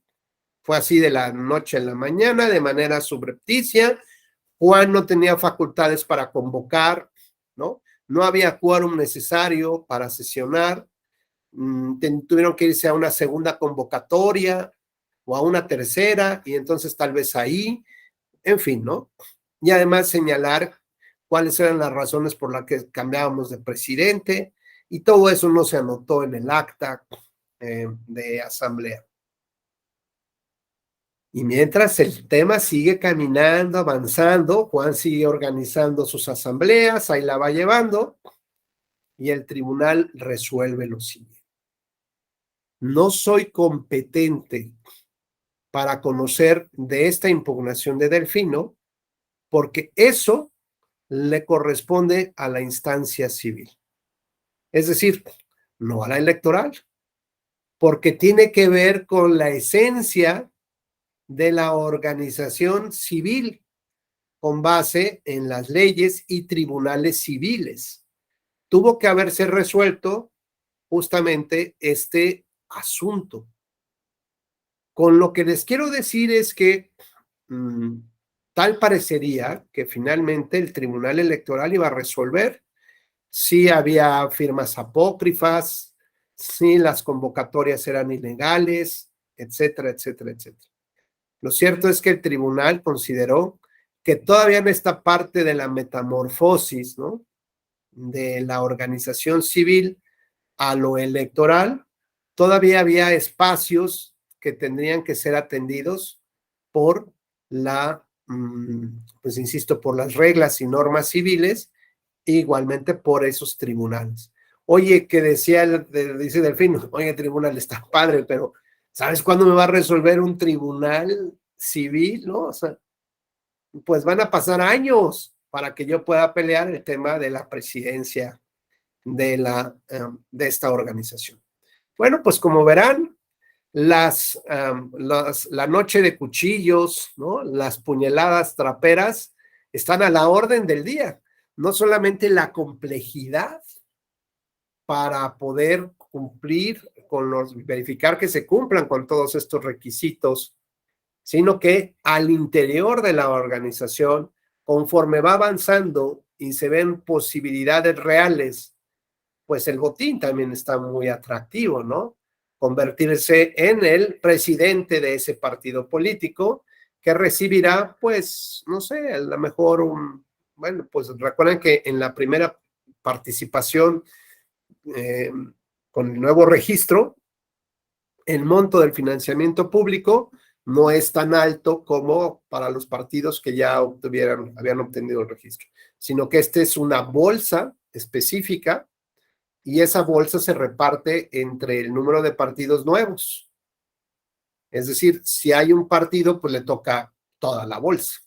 Fue así de la noche a la mañana, de manera subrepticia. Juan no tenía facultades para convocar, ¿no? No había quórum necesario para sesionar. Tuvieron que irse a una segunda convocatoria o a una tercera, y entonces tal vez ahí, en fin, ¿no? Y además señalar cuáles eran las razones por las que cambiábamos de presidente, y todo eso no se anotó en el acta de asamblea. Y mientras el tema sigue caminando, avanzando, Juan sigue organizando sus asambleas, ahí la va llevando, y el tribunal resuelve lo siguiente. No soy competente para conocer de esta impugnación de Delfino, porque eso le corresponde a la instancia civil. Es decir, no a la electoral, porque tiene que ver con la esencia de la organización civil con base en las leyes y tribunales civiles. Tuvo que haberse resuelto justamente este asunto. Con lo que les quiero decir es que tal parecería que finalmente el Tribunal Electoral iba a resolver si había firmas apócrifas, si las convocatorias eran ilegales, etcétera, etcétera, etcétera. Lo cierto es que el tribunal consideró que todavía en esta parte de la metamorfosis, ¿no?, de la organización civil a lo electoral, todavía había espacios que tendrían que ser atendidos por pues insisto, por las reglas y normas civiles, e igualmente por esos tribunales. Oye, que dice Delfino, oye, tribunal está padre, pero ¿sabes cuándo me va a resolver un tribunal civil? ¿No? O sea, pues van a pasar años para que yo pueda pelear el tema de la presidencia de esta organización. Bueno, pues como verán, la noche de cuchillos, ¿no?, las puñaladas traperas están a la orden del día. No solamente la complejidad para poder verificar que se cumplan con todos estos requisitos, sino que al interior de la organización, conforme va avanzando y se ven posibilidades reales, pues el botín también está muy atractivo, ¿no? Convertirse en el presidente de ese partido político que recibirá, pues, no sé, a lo mejor bueno, pues recuerden que en la primera participación con el nuevo registro, el monto del financiamiento público no es tan alto como para los partidos que ya habían obtenido el registro, sino que esta es una bolsa específica y esa bolsa se reparte entre el número de partidos nuevos. Es decir, si hay un partido, pues le toca toda la bolsa.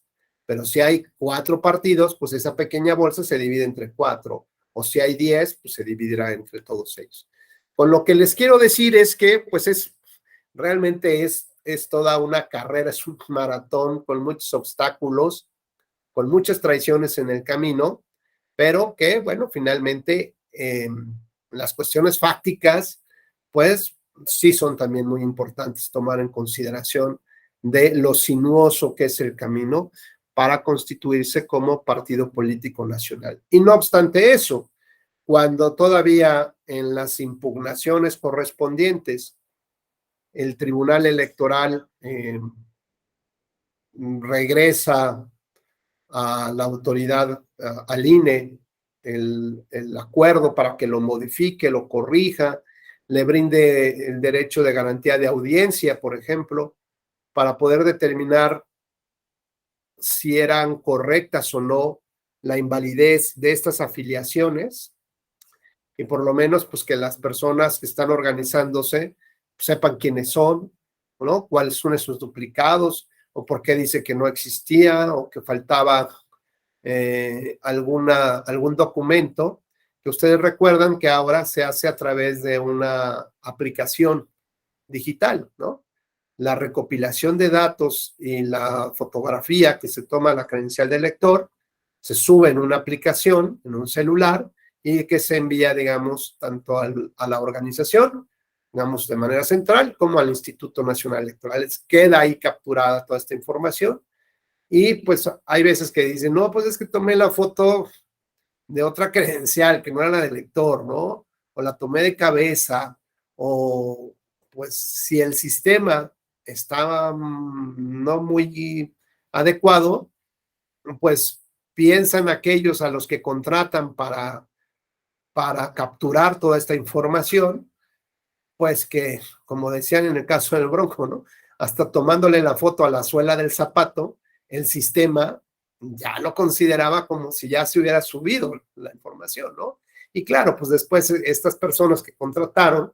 Pero si hay 4 partidos, pues esa pequeña bolsa se divide entre 4. O si hay 10, pues se dividirá entre todos ellos. Con lo que les quiero decir es que, pues realmente es toda una carrera, es un maratón con muchos obstáculos, con muchas traiciones en el camino, pero que, bueno, finalmente las cuestiones fácticas, pues sí son también muy importantes tomar en consideración de lo sinuoso que es el camino para constituirse como partido político nacional. Y no obstante eso, cuando todavía en las impugnaciones correspondientes el Tribunal Electoral regresa a la autoridad, al INE, el acuerdo para que lo modifique, lo corrija, le brinde el derecho de garantía de audiencia, por ejemplo, para poder determinar si eran correctas o no la invalidez de estas afiliaciones, y por lo menos pues que las personas que están organizándose sepan quiénes son, ¿no?, cuáles son esos duplicados, o por qué dice que no existía, o que faltaba algún documento, que ustedes recuerdan que ahora se hace a través de una aplicación digital, ¿no? La recopilación de datos y la fotografía que se toma la credencial del lector se sube en una aplicación, en un celular, y que se envía, digamos, tanto a la organización, digamos, de manera central, como al Instituto Nacional Electoral. Queda ahí capturada toda esta información. Y pues hay veces que dicen, no, pues es que tomé la foto de otra credencial que no era la del lector, ¿no? O la tomé de cabeza, o pues si el sistema estaba no muy adecuado, pues piensan aquellos a los que contratan para capturar toda esta información, pues que, como decían en el caso del Bronco, ¿no?, hasta tomándole la foto a la suela del zapato, el sistema ya lo consideraba como si ya se hubiera subido la información, ¿no? Y claro, pues después estas personas que contrataron,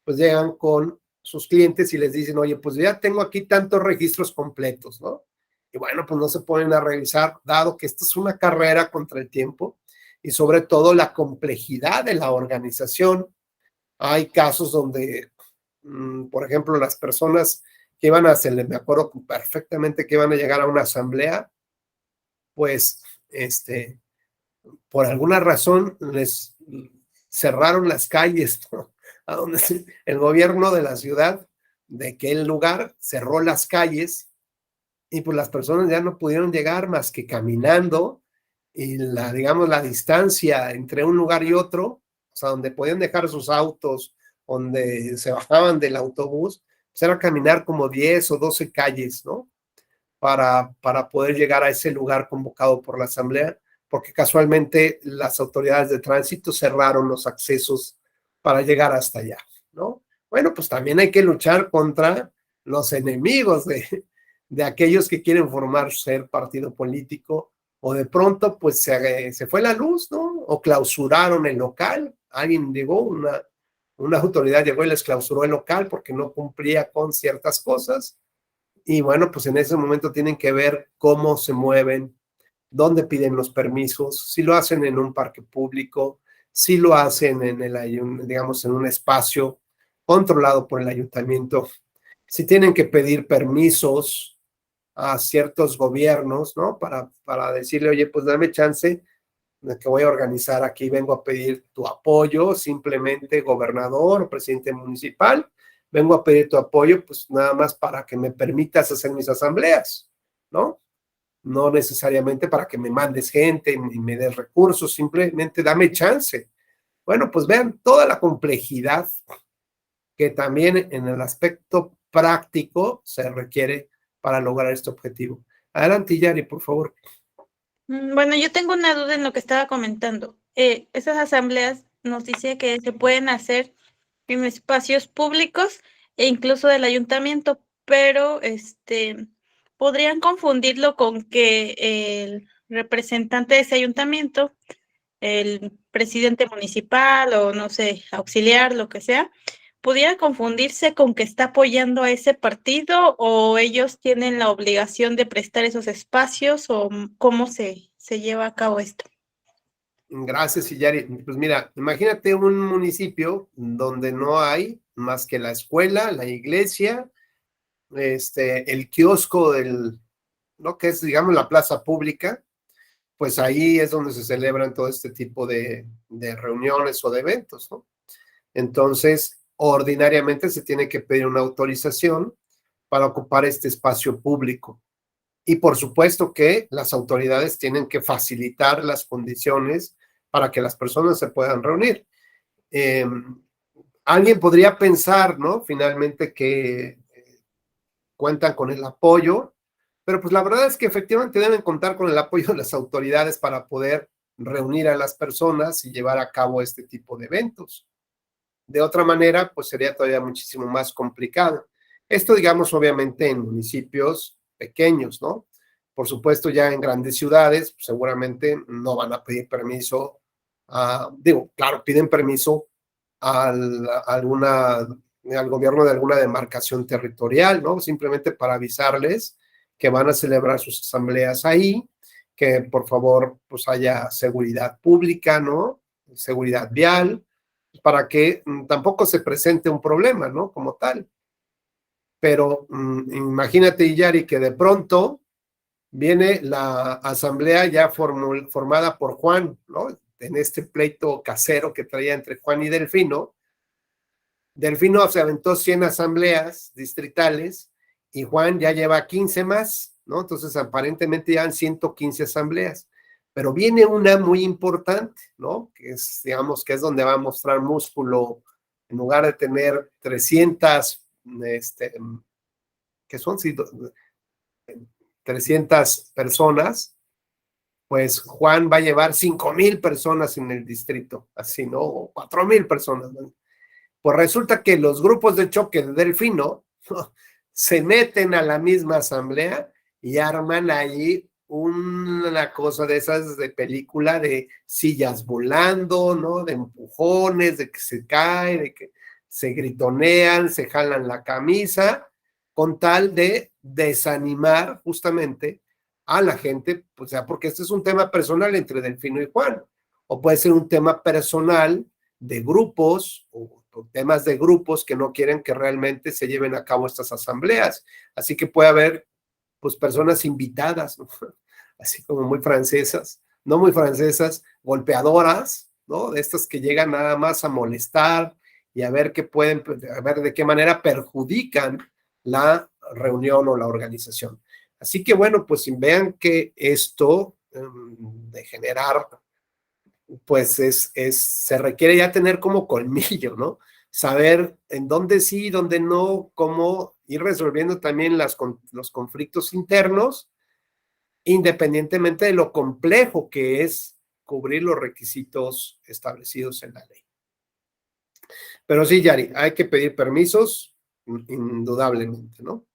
pues llegan con sus clientes y les dicen, oye, pues ya tengo aquí tantos registros completos, ¿no? Y bueno, pues no se ponen a revisar, dado que esto es una carrera contra el tiempo y sobre todo la complejidad de la organización. Hay casos donde, por ejemplo, las personas que iban me acuerdo perfectamente que iban a llegar a una asamblea, pues, por alguna razón les cerraron las calles, ¿no?, a donde el gobierno de la ciudad de aquel lugar cerró las calles y pues las personas ya no pudieron llegar más que caminando, y digamos, la distancia entre un lugar y otro, o sea, donde podían dejar sus autos, donde se bajaban del autobús, pues era caminar como 10 o 12 calles, ¿no? para poder llegar a ese lugar convocado por la asamblea, porque casualmente las autoridades de tránsito cerraron los accesos para llegar hasta allá, ¿no? Bueno, pues también hay que luchar contra los enemigos de aquellos que quieren formar ser partido político, o de pronto pues se fue la luz, ¿no? O clausuraron el local, alguien llegó, una autoridad llegó y les clausuró el local porque no cumplía con ciertas cosas, y bueno, pues en ese momento tienen que ver cómo se mueven, dónde piden los permisos, si lo hacen en un parque público, si lo hacen digamos, en un espacio controlado por el ayuntamiento, si tienen que pedir permisos a ciertos gobiernos, ¿no? Para decirle, oye, pues dame chance de que voy a organizar aquí, vengo a pedir tu apoyo, simplemente gobernador o presidente municipal, vengo a pedir tu apoyo, pues nada más para que me permitas hacer mis asambleas, ¿no? No necesariamente para que me mandes gente y me des recursos, simplemente dame chance. Bueno, pues vean toda la complejidad que también en el aspecto práctico se requiere para lograr este objetivo. Adelante, Yari, por favor. Bueno, yo tengo una duda en lo que estaba comentando. Esas asambleas nos dice que se pueden hacer en espacios públicos e incluso del ayuntamiento, pero podrían confundirlo con que el representante de ese ayuntamiento, el presidente municipal o no sé, auxiliar, lo que sea, pudiera confundirse con que está apoyando a ese partido, o ellos tienen la obligación de prestar esos espacios, o cómo se lleva a cabo esto. Gracias, Yari. Pues mira, imagínate un municipio donde no hay más que la escuela, la iglesia, el kiosco lo que es, digamos, la plaza pública, pues ahí es donde se celebran todo este tipo de reuniones o de eventos, ¿no? Entonces, ordinariamente se tiene que pedir una autorización para ocupar este espacio público. Y por supuesto que las autoridades tienen que facilitar las condiciones para que las personas se puedan reunir. Alguien podría pensar, ¿no? Finalmente que cuentan con el apoyo, pero pues la verdad es que efectivamente deben contar con el apoyo de las autoridades para poder reunir a las personas y llevar a cabo este tipo de eventos. De otra manera, pues sería todavía muchísimo más complicado. Esto, digamos, obviamente en municipios pequeños, ¿no? Por supuesto, ya en grandes ciudades, pues, seguramente no van a pedir permiso, claro, piden permiso al gobierno de alguna demarcación territorial, ¿no? Simplemente para avisarles que van a celebrar sus asambleas ahí, que por favor, pues haya seguridad pública, ¿no? Seguridad vial, para que tampoco se presente un problema, ¿no? Como tal. Pero imagínate, Yari, que de pronto viene la asamblea ya formada por Juan, ¿no? En este pleito casero que traía entre Juan y Delfino. Delfino se aventó 100 asambleas distritales y Juan ya lleva 15 más, ¿no? Entonces aparentemente ya han 115 asambleas. Pero viene una muy importante, ¿no? Que es, digamos, que es donde va a mostrar músculo, en lugar de tener 300, que son 300 personas, pues Juan va a llevar 5,000 personas en el distrito, así, ¿no? O 4,000 personas, ¿no? Pues resulta que los grupos de choque de Delfino, ¿no?, se meten a la misma asamblea y arman ahí una cosa de esas de película, de sillas volando, ¿no? De empujones, de que se cae, de que se gritonean, se jalan la camisa, con tal de desanimar justamente a la gente, o sea, porque este es un tema personal entre Delfino y Juan, o puede ser un tema personal de grupos o temas de grupos que no quieren que realmente se lleven a cabo estas asambleas. Así que puede haber, pues, personas invitadas, ¿no? Así como muy francesas, no muy francesas, golpeadoras, ¿no? De estas que llegan nada más a molestar y a ver a ver de qué manera perjudican la reunión o la organización. Así que bueno, pues vean que esto de generar, pues se requiere ya tener como colmillo, ¿no? Saber en dónde sí, dónde no, cómo ir resolviendo también los conflictos internos, independientemente de lo complejo que es cubrir los requisitos establecidos en la ley. Pero sí, Yari, hay que pedir permisos, indudablemente, ¿no?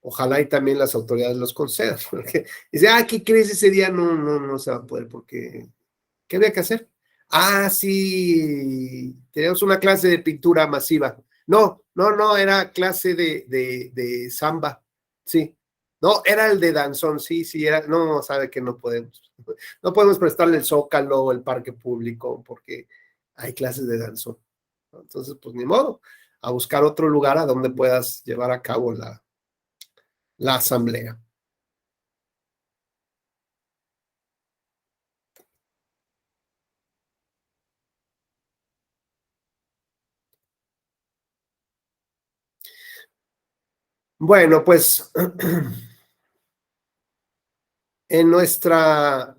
Ojalá y también las autoridades los concedan, porque dice, ¿qué crees? Ese día no se va a poder, porque ¿qué había que hacer? Sí, teníamos una clase de pintura masiva. No, era clase de samba, sí. No, era el de danzón, sí, era, no, sabe que no podemos. No podemos prestarle el Zócalo o el parque público, porque hay clases de danzón. Entonces, pues ni modo, a buscar otro lugar a donde puedas llevar a cabo la asamblea. Bueno, pues en nuestra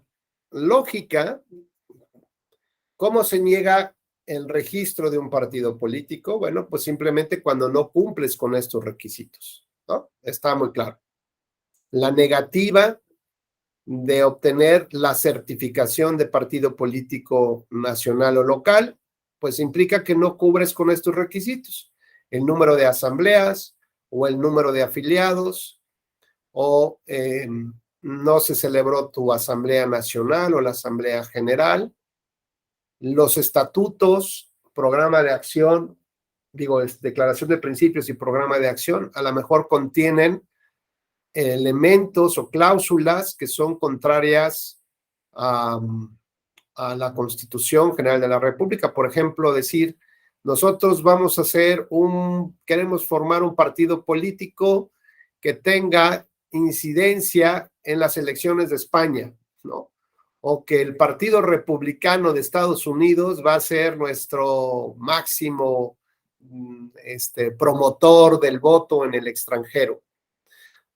lógica, ¿cómo se niega el registro de un partido político? Bueno, pues simplemente cuando no cumples con estos requisitos, ¿no? Está muy claro. La negativa de obtener la certificación de partido político nacional o local, pues implica que no cubres con estos requisitos. El número de asambleas o el número de afiliados, o no se celebró tu asamblea nacional o la asamblea general. Los estatutos, programa de acción, declaración de principios y programa de acción, a lo mejor contienen elementos o cláusulas que son contrarias a la Constitución General de la República. Por ejemplo, decir, nosotros vamos a queremos formar un partido político que tenga incidencia en las elecciones de España, ¿no? O que el Partido Republicano de Estados Unidos va a ser nuestro máximo promotor del voto en el extranjero.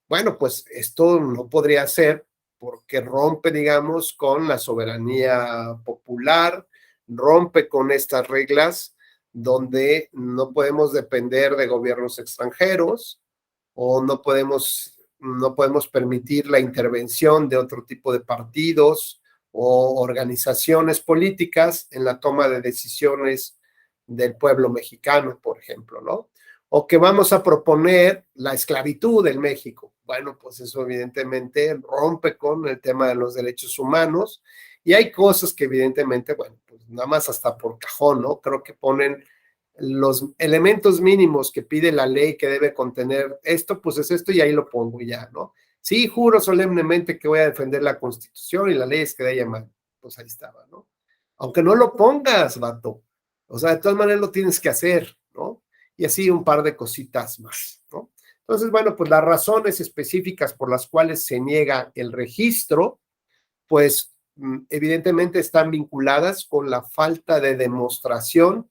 Bueno, pues esto no podría ser porque rompe, digamos, con la soberanía popular, rompe con estas reglas donde no podemos depender de gobiernos extranjeros o no podemos permitir la intervención de otro tipo de partidos o organizaciones políticas en la toma de decisiones del pueblo mexicano, por ejemplo, ¿no? O que vamos a proponer la esclavitud en México. Bueno, pues eso evidentemente rompe con el tema de los derechos humanos y hay cosas que evidentemente, bueno, pues nada más hasta por cajón, ¿no? Creo que ponen los elementos mínimos que pide la ley que debe contener esto, pues es esto y ahí lo pongo ya, ¿no? Sí, juro solemnemente que voy a defender la Constitución y las leyes que de ella llaman. Pues ahí estaba, ¿no? Aunque no lo pongas, vato. O sea, de todas maneras lo tienes que hacer, ¿no? Y así un par de cositas más, ¿no? Entonces, bueno, pues las razones específicas por las cuales se niega el registro, pues evidentemente están vinculadas con la falta de demostración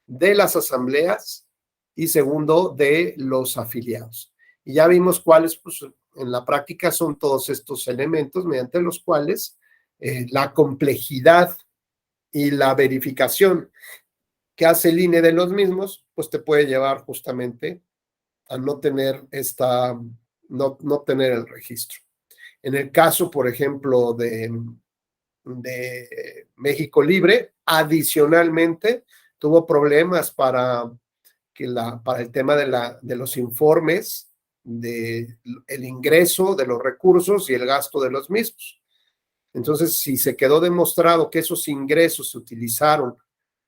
de las asambleas y segundo, de los afiliados. Y ya vimos cuáles, pues en la práctica son todos estos elementos mediante los cuales la complejidad y la verificación que hace el INE de los mismos, pues te puede llevar justamente a no tener no tener el registro. En el caso, por ejemplo, de México Libre, adicionalmente tuvo problemas para el tema de los informes, de el ingreso de los recursos y el gasto de los mismos. Entonces, si se quedó demostrado que esos ingresos se utilizaron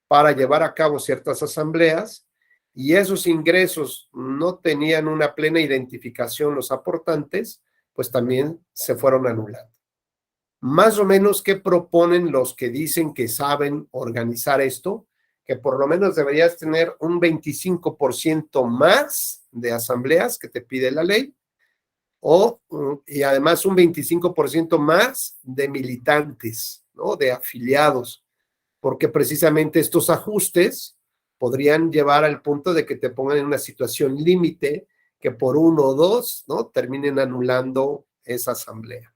para llevar a cabo ciertas asambleas y esos ingresos no tenían una plena identificación los aportantes, pues también se fueron anulando. Más o menos, ¿qué proponen los que dicen que saben organizar esto? Que por lo menos deberías tener un 25% más de asambleas que te pide la ley, y además un 25% más de militantes, ¿no? De afiliados, porque precisamente estos ajustes podrían llevar al punto de que te pongan en una situación límite que por 1 o 2, ¿no? Terminen anulando esa asamblea.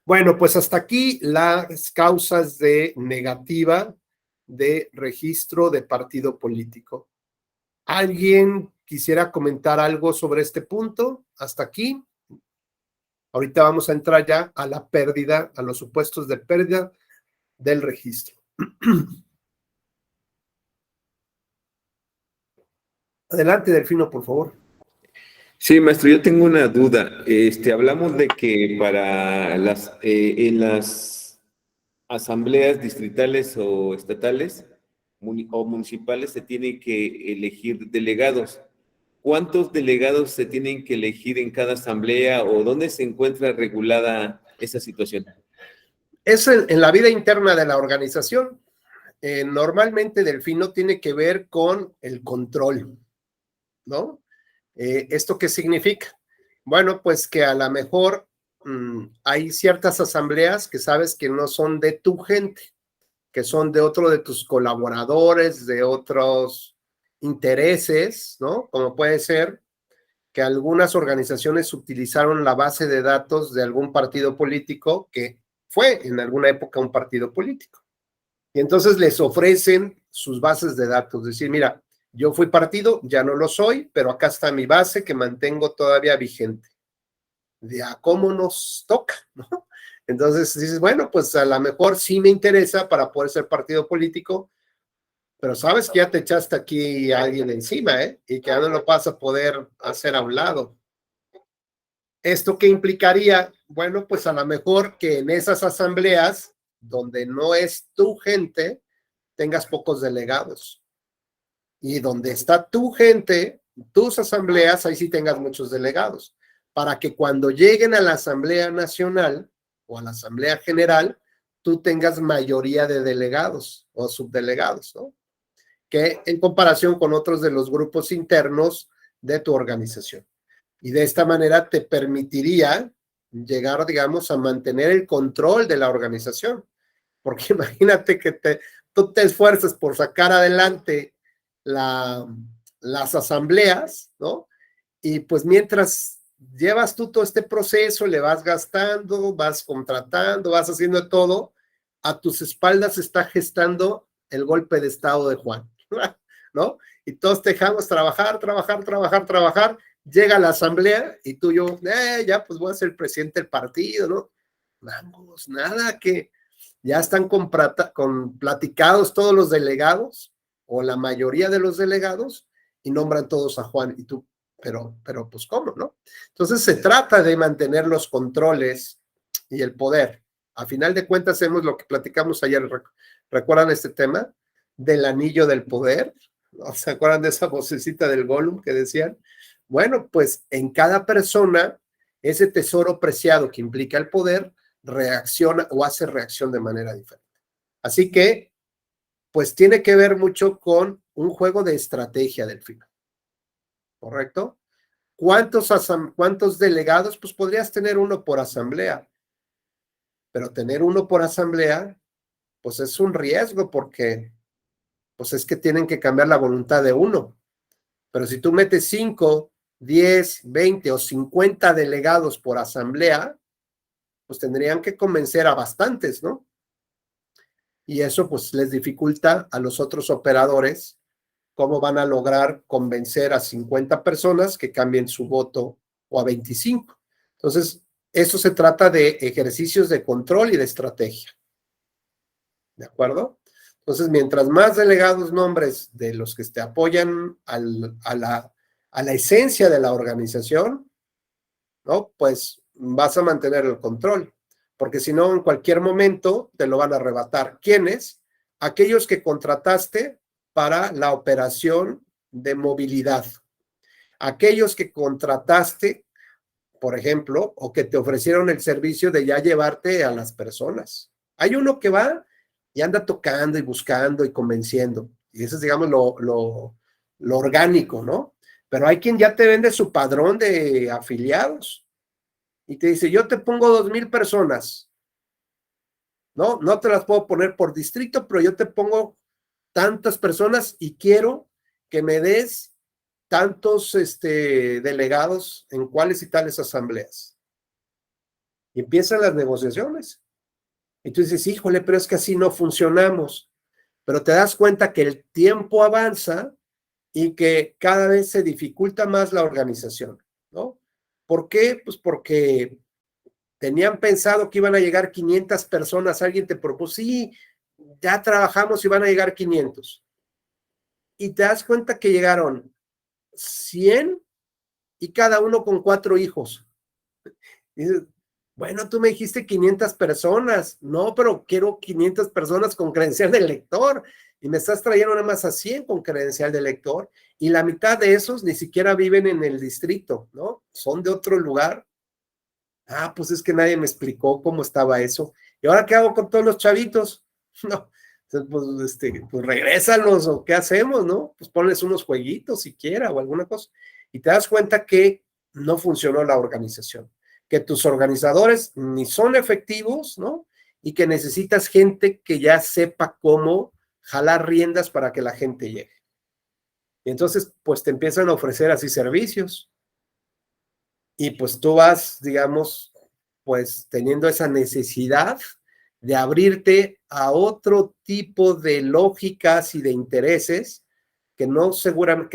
Bueno, pues hasta aquí las causas de negativa de registro de partido político. ¿Alguien quisiera comentar algo sobre este punto? Hasta aquí. Ahorita vamos a entrar ya a la pérdida, a los supuestos de pérdida del registro. Adelante, Delfino, por favor. Sí, maestro, yo tengo una duda. Hablamos de que para en las asambleas distritales o estatales o municipales se tiene que elegir delegados. ¿Cuántos delegados se tienen que elegir en cada asamblea o dónde se encuentra regulada esa situación? Es en la vida interna de la organización. Normalmente, Delfino, tiene que ver con el control, ¿no? ¿Esto qué significa? Bueno, pues que a lo mejor hay ciertas asambleas que sabes que no son de tu gente, que son de otro de tus colaboradores, de otros intereses, ¿no? Como puede ser que algunas organizaciones utilizaron la base de datos de algún partido político que fue en alguna época un partido político. Y entonces les ofrecen sus bases de datos, decir, mira, yo fui partido, ya no lo soy, pero acá está mi base que mantengo todavía vigente. De a cómo nos toca, ¿no? Entonces dices, bueno, pues a lo mejor sí me interesa para poder ser partido político, pero sabes que ya te echaste aquí a alguien encima, ¿eh? Y que ya no lo vas a poder hacer a un lado. ¿Esto qué implicaría? Bueno, pues a lo mejor que en esas asambleas, donde no es tu gente, tengas pocos delegados. Y donde está tu gente, tus asambleas, ahí sí tengas muchos delegados, para que cuando lleguen a la Asamblea Nacional o a la Asamblea General, tú tengas mayoría de delegados o subdelegados, ¿no? Que en comparación con otros de los grupos internos de tu organización. Y de esta manera te permitiría llegar, digamos, a mantener el control de la organización. Porque imagínate que tú te esfuerzas por sacar adelante las asambleas, ¿no? Y pues mientras llevas tú todo este proceso, le vas gastando, vas contratando, vas haciendo todo, a tus espaldas está gestando el golpe de estado de Juan, ¿no? Y todos te dejamos trabajar, llega la asamblea y tú y yo, ya pues voy a ser el presidente del partido, ¿no? Vamos, nada, que ya están platicados todos los delegados o la mayoría de los delegados y nombran todos a Juan y tú, pero pues ¿cómo, no? Entonces se trata de mantener los controles y el poder. A final de cuentas hacemos lo que platicamos ayer, ¿recuerdan este tema? Del anillo del poder, ¿no? ¿Se acuerdan de esa vocecita del Gollum que decían? Bueno, pues en cada persona, ese tesoro preciado que implica el poder, reacciona o hace reacción de manera diferente. Así que, pues tiene que ver mucho con un juego de estrategia, Delfino. ¿Correcto? ¿Cuántos delegados? Pues podrías tener uno por asamblea, pero tener uno por asamblea, pues es un riesgo porque, pues es que tienen que cambiar la voluntad de uno. Pero si tú metes 5, 10, 20 o 50 delegados por asamblea, pues tendrían que convencer a bastantes, ¿no? Y eso pues les dificulta a los otros operadores cómo van a lograr convencer a 50 personas que cambien su voto o a 25. Entonces, eso se trata de ejercicios de control y de estrategia. ¿De acuerdo? Entonces, mientras más delegados nombres de los que te apoyan a la esencia de la organización, ¿no? Pues vas a mantener el control, porque si no, en cualquier momento te lo van a arrebatar. ¿Quiénes? Aquellos que contrataste para la operación de movilidad. Aquellos que contrataste, por ejemplo, o que te ofrecieron el servicio de ya llevarte a las personas. Hay uno que va y anda tocando y buscando y convenciendo. Y eso es, digamos, lo orgánico, ¿no? Pero hay quien ya te vende su padrón de afiliados y te dice, yo te pongo 2,000 personas. No te las puedo poner por distrito, pero yo te pongo tantas personas y quiero que me des tantos delegados en cuáles y tales asambleas. Y empiezan las negociaciones. Y tú dices, híjole, pero es que así no funcionamos. Pero te das cuenta que el tiempo avanza y que cada vez se dificulta más la organización, ¿no? ¿Por qué? Pues porque tenían pensado que iban a llegar 500 personas, alguien te propuso, sí, ya trabajamos y van a llegar 500. Y te das cuenta que llegaron 100 y cada uno con 4 hijos. Y dices, bueno, tú me dijiste 500 personas, no, pero quiero 500 personas con credencial de lector y me estás trayendo nada más a 100 con credencial de lector y la mitad de esos ni siquiera viven en el distrito, ¿no? Son de otro lugar. Ah, pues es que nadie me explicó cómo estaba eso. ¿Y ahora qué hago con todos los chavitos? No, pues regrésalos o qué hacemos, ¿no? Pues ponles unos jueguitos siquiera o alguna cosa. Y te das cuenta que no funcionó la organización, que tus organizadores ni son efectivos, ¿no? Y que necesitas gente que ya sepa cómo jalar riendas para que la gente llegue. Y entonces, pues te empiezan a ofrecer así servicios. Y pues tú vas, digamos, pues teniendo esa necesidad de abrirte a otro tipo de lógicas y de intereses que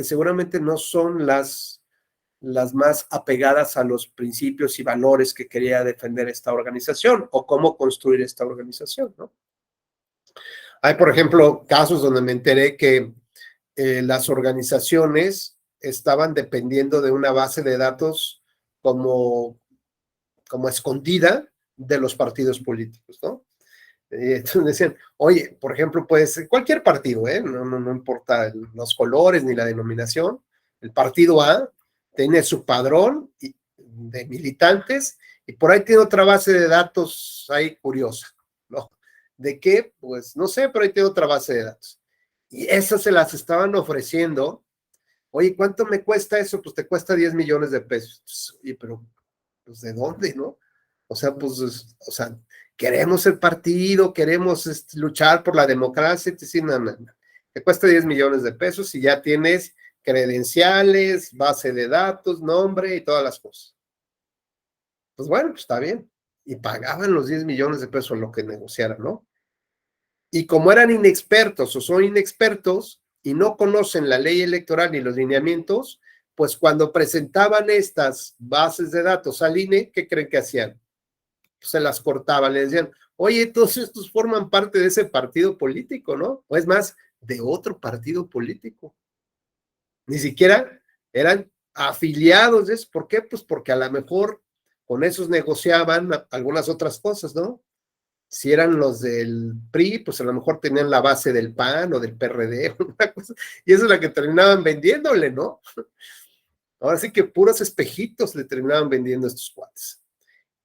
seguramente no son las más apegadas a los principios y valores que quería defender esta organización o cómo construir esta organización, ¿no? Hay, por ejemplo, casos donde me enteré que las organizaciones estaban dependiendo de una base de datos como escondida de los partidos políticos, ¿no? Entonces decían, oye, por ejemplo, puede ser cualquier partido, no importa los colores ni la denominación, el partido A tiene su padrón de militantes y por ahí tiene otra base de datos ahí curiosa, ¿no? ¿De qué? Pues no sé, pero ahí tiene otra base de datos. Y esas se las estaban ofreciendo. Oye, ¿cuánto me cuesta eso? Pues te cuesta 10 millones de pesos. Oye, pero pues ¿de dónde, no? O sea, pues, o sea, queremos el partido, queremos luchar por la democracia, no. Te cuesta 10 millones de pesos y ya tienes credenciales, base de datos, nombre y todas las cosas. Pues bueno, pues está bien. Y pagaban los 10 millones de pesos lo que negociaran, ¿no? Y como eran inexpertos o son inexpertos y no conocen la ley electoral ni los lineamientos, pues cuando presentaban estas bases de datos al INE, ¿qué creen que hacían? Pues se las cortaban, le decían, oye, todos estos forman parte de ese partido político, ¿no? O es más, de otro partido político. Ni siquiera eran afiliados, ¿es? ¿Por qué? Pues porque a lo mejor con esos negociaban algunas otras cosas, ¿no? Si eran los del PRI, pues a lo mejor tenían la base del PAN o del PRD, una cosa, y eso es la que terminaban vendiéndole, ¿no? Ahora sí que puros espejitos le terminaban vendiendo a estos cuates.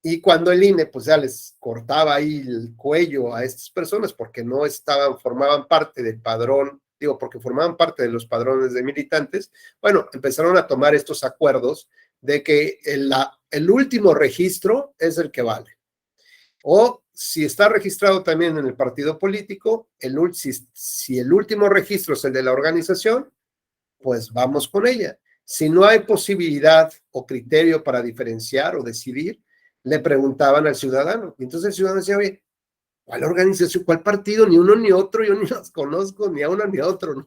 Y cuando el INE, pues ya les cortaba ahí el cuello a estas personas porque no formaban parte del padrón, porque formaban parte de los padrones de militantes, bueno, empezaron a tomar estos acuerdos de que el último registro es el que vale. O si está registrado también en el partido político, si el último registro es el de la organización, pues vamos con ella. Si no hay posibilidad o criterio para diferenciar o decidir, le preguntaban al ciudadano. Y entonces el ciudadano decía, oye, ¿cuál organización, cuál partido? Ni uno ni otro, yo ni los conozco, ni a uno ni a otro, ¿no?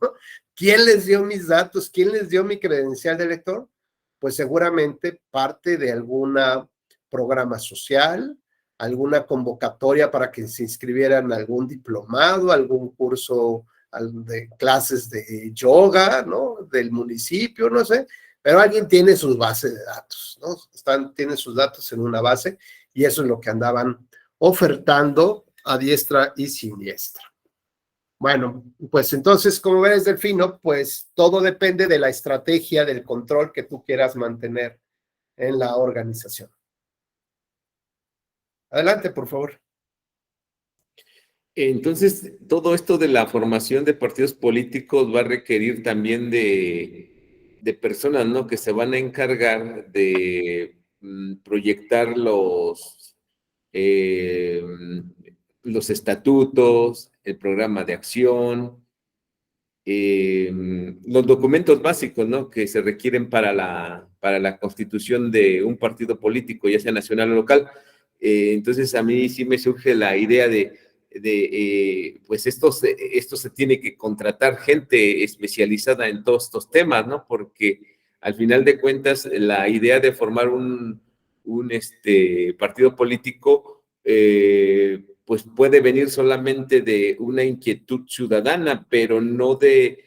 ¿Quién les dio mis datos? ¿Quién les dio mi credencial de elector? Pues seguramente parte de alguna programa social, alguna convocatoria para que se inscribieran a algún diplomado, algún curso de clases de yoga, ¿no? Del municipio, no sé, pero alguien tiene sus bases de datos, ¿no? Tiene sus datos en una base y eso es lo que andaban ofertando a diestra y siniestra. Bueno, pues entonces, como ves, Delfino, pues todo depende de la estrategia del control que tú quieras mantener en la organización. Adelante, por favor. Entonces, todo esto de la formación de partidos políticos va a requerir también de personas, ¿no? Que se van a encargar de proyectar los estatutos, el programa de acción, los documentos básicos, ¿no? Que se requieren para la constitución de un partido político, ya sea nacional o local. Entonces, a mí sí me surge la idea de pues esto se tiene que contratar gente especializada en todos estos temas, ¿no? Porque al final de cuentas la idea de formar un partido político pues puede venir solamente de una inquietud ciudadana, pero no de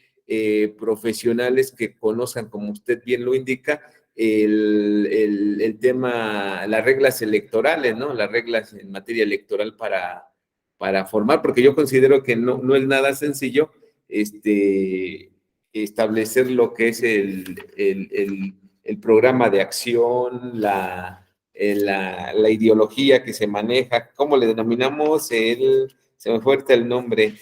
profesionales que conozcan, como usted bien lo indica, el tema, las reglas electorales, ¿no? Las reglas en materia electoral para formar, porque yo considero que no es nada sencillo establecer lo que es el programa de acción, la ideología que se maneja, ¿cómo le denominamos? Se me fue ahorita el nombre,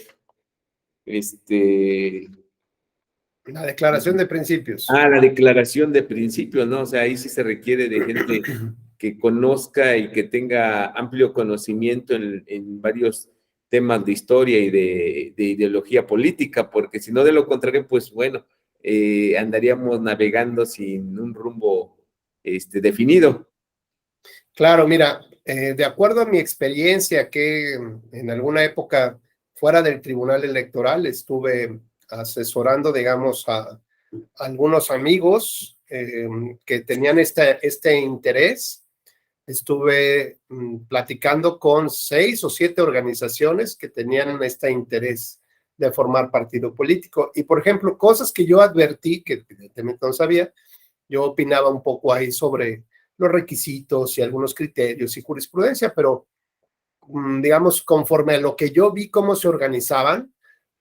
La declaración de principios. la declaración de principios, ¿no? O sea, ahí sí se requiere de gente que conozca y que tenga amplio conocimiento en varios temas de historia y de ideología política, porque si no, de lo contrario, pues bueno, andaríamos navegando sin un rumbo definido. Claro, mira, de acuerdo a mi experiencia que en alguna época fuera del Tribunal Electoral estuve asesorando, digamos, a algunos amigos que tenían este interés. Estuve platicando con 6 o 7 organizaciones que tenían este interés de formar partido político. Y, por ejemplo, cosas que yo advertí, que evidentemente no sabía, yo opinaba un poco ahí sobre los requisitos y algunos criterios y jurisprudencia, pero digamos, conforme a lo que yo vi cómo se organizaban,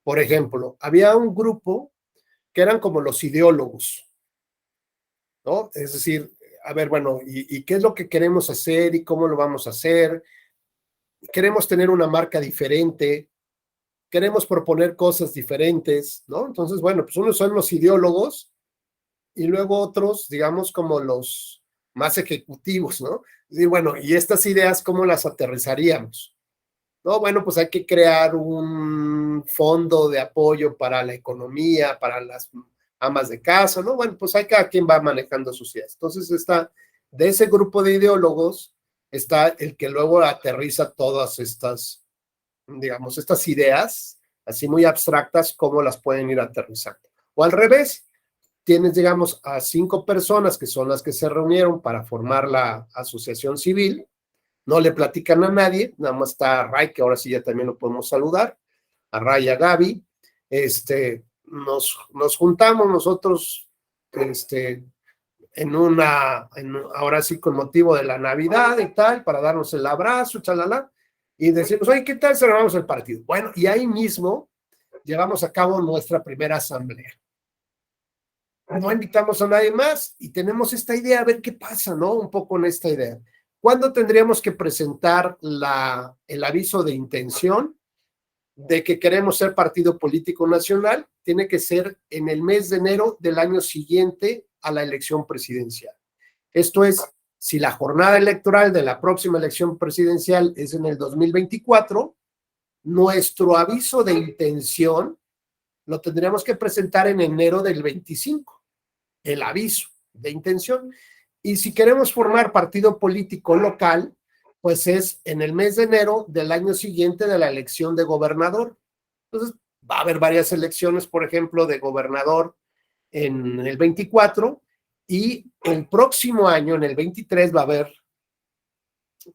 por ejemplo, había un grupo que eran como los ideólogos, ¿no? Es decir, a ver, bueno, ¿y qué es lo que queremos hacer y cómo lo vamos a hacer? Queremos tener una marca diferente, queremos proponer cosas diferentes, ¿no? Entonces, bueno, pues unos son los ideólogos y luego otros, digamos, como los más ejecutivos, ¿no? Y bueno, ¿y estas ideas cómo las aterrizaríamos? No, bueno, pues hay que crear un fondo de apoyo para la economía, para las amas de casa, ¿no? Bueno, pues hay cada quien va manejando sus ideas. Entonces está, de ese grupo de ideólogos, está el que luego aterriza todas estas, digamos, estas ideas, así muy abstractas, cómo las pueden ir aterrizando. O al revés, tienes, digamos, a 5 personas que son las que se reunieron para formar la asociación civil, no le platican a nadie, nada más está Ray, que ahora sí ya también lo podemos saludar, a Ray y a Gaby, nos juntamos nosotros, ahora sí con motivo de la Navidad y tal, para darnos el abrazo, chalala, y decimos, oye, ¿qué tal celebramos el partido? Bueno, y ahí mismo llevamos a cabo nuestra primera asamblea. No invitamos a nadie más y tenemos esta idea, a ver qué pasa, ¿no? Un poco en esta idea. ¿Cuándo tendríamos que presentar el aviso de intención de que queremos ser partido político nacional? Tiene que ser en el mes de enero del año siguiente a la elección presidencial. Esto es, si la jornada electoral de la próxima elección presidencial es en el 2024, nuestro aviso de intención lo tendríamos que presentar en enero del 25, el aviso de intención. Y si queremos formar partido político local, pues es en el mes de enero del año siguiente de la elección de gobernador. Entonces, va a haber varias elecciones, por ejemplo, de gobernador en el 24 y el próximo año, en el 23, va a haber